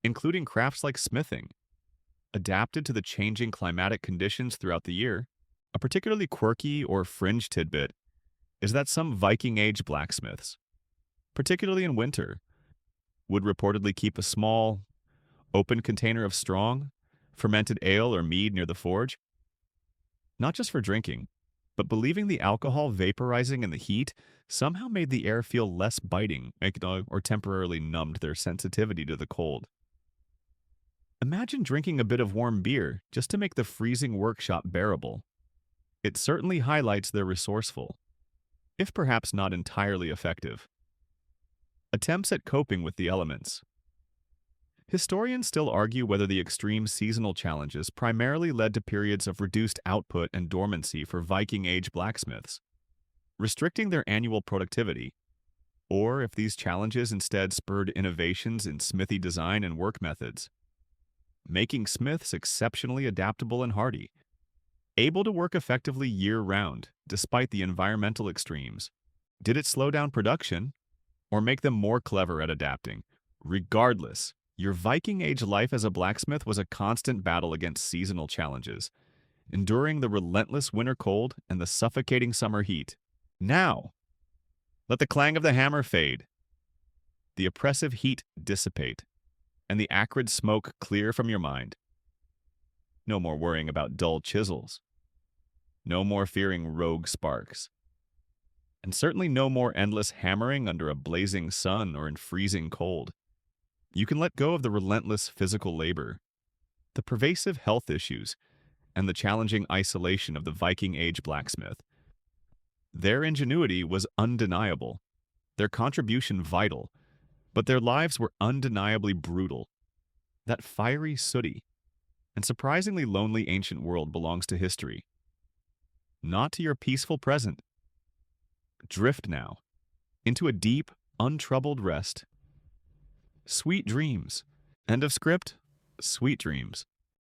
including crafts like smithing, adapted to the changing climatic conditions throughout the year. A particularly quirky or fringe tidbit is that some Viking Age blacksmiths, particularly in winter, would reportedly keep a small, open container of strong, fermented ale or mead near the forge, not just for drinking, but believing the alcohol vaporizing in the heat somehow made the air feel less biting or temporarily numbed their sensitivity to the cold. Imagine drinking a bit of warm beer just to make the freezing workshop bearable. It certainly highlights their resourceful, if perhaps not entirely effective, attempts at coping with the elements. Historians still argue whether the extreme seasonal challenges primarily led to periods of reduced output and dormancy for Viking Age blacksmiths, restricting their annual productivity, or if these challenges instead spurred innovations in smithy design and work methods, making smiths exceptionally adaptable and hardy, able to work effectively year-round despite the environmental extremes. Did it slow down production or make them more clever at adapting? Regardless, your Viking Age life as a blacksmith was a constant battle against seasonal challenges, enduring the relentless winter cold and the suffocating summer heat. Now, let the clang of the hammer fade, the oppressive heat dissipate, and the acrid smoke clear from your mind. No more worrying about dull chisels. No more fearing rogue sparks. And certainly no more endless hammering under a blazing sun or in freezing cold. You can let go of the relentless physical labor, the pervasive health issues, and the challenging isolation of the Viking Age blacksmith. Their ingenuity was undeniable, their contribution vital, but their lives were undeniably brutal. That fiery, sooty, and surprisingly lonely ancient world belongs to history, not to your peaceful present. Drift now into a deep, untroubled rest. Sweet dreams. End of script. Sweet dreams.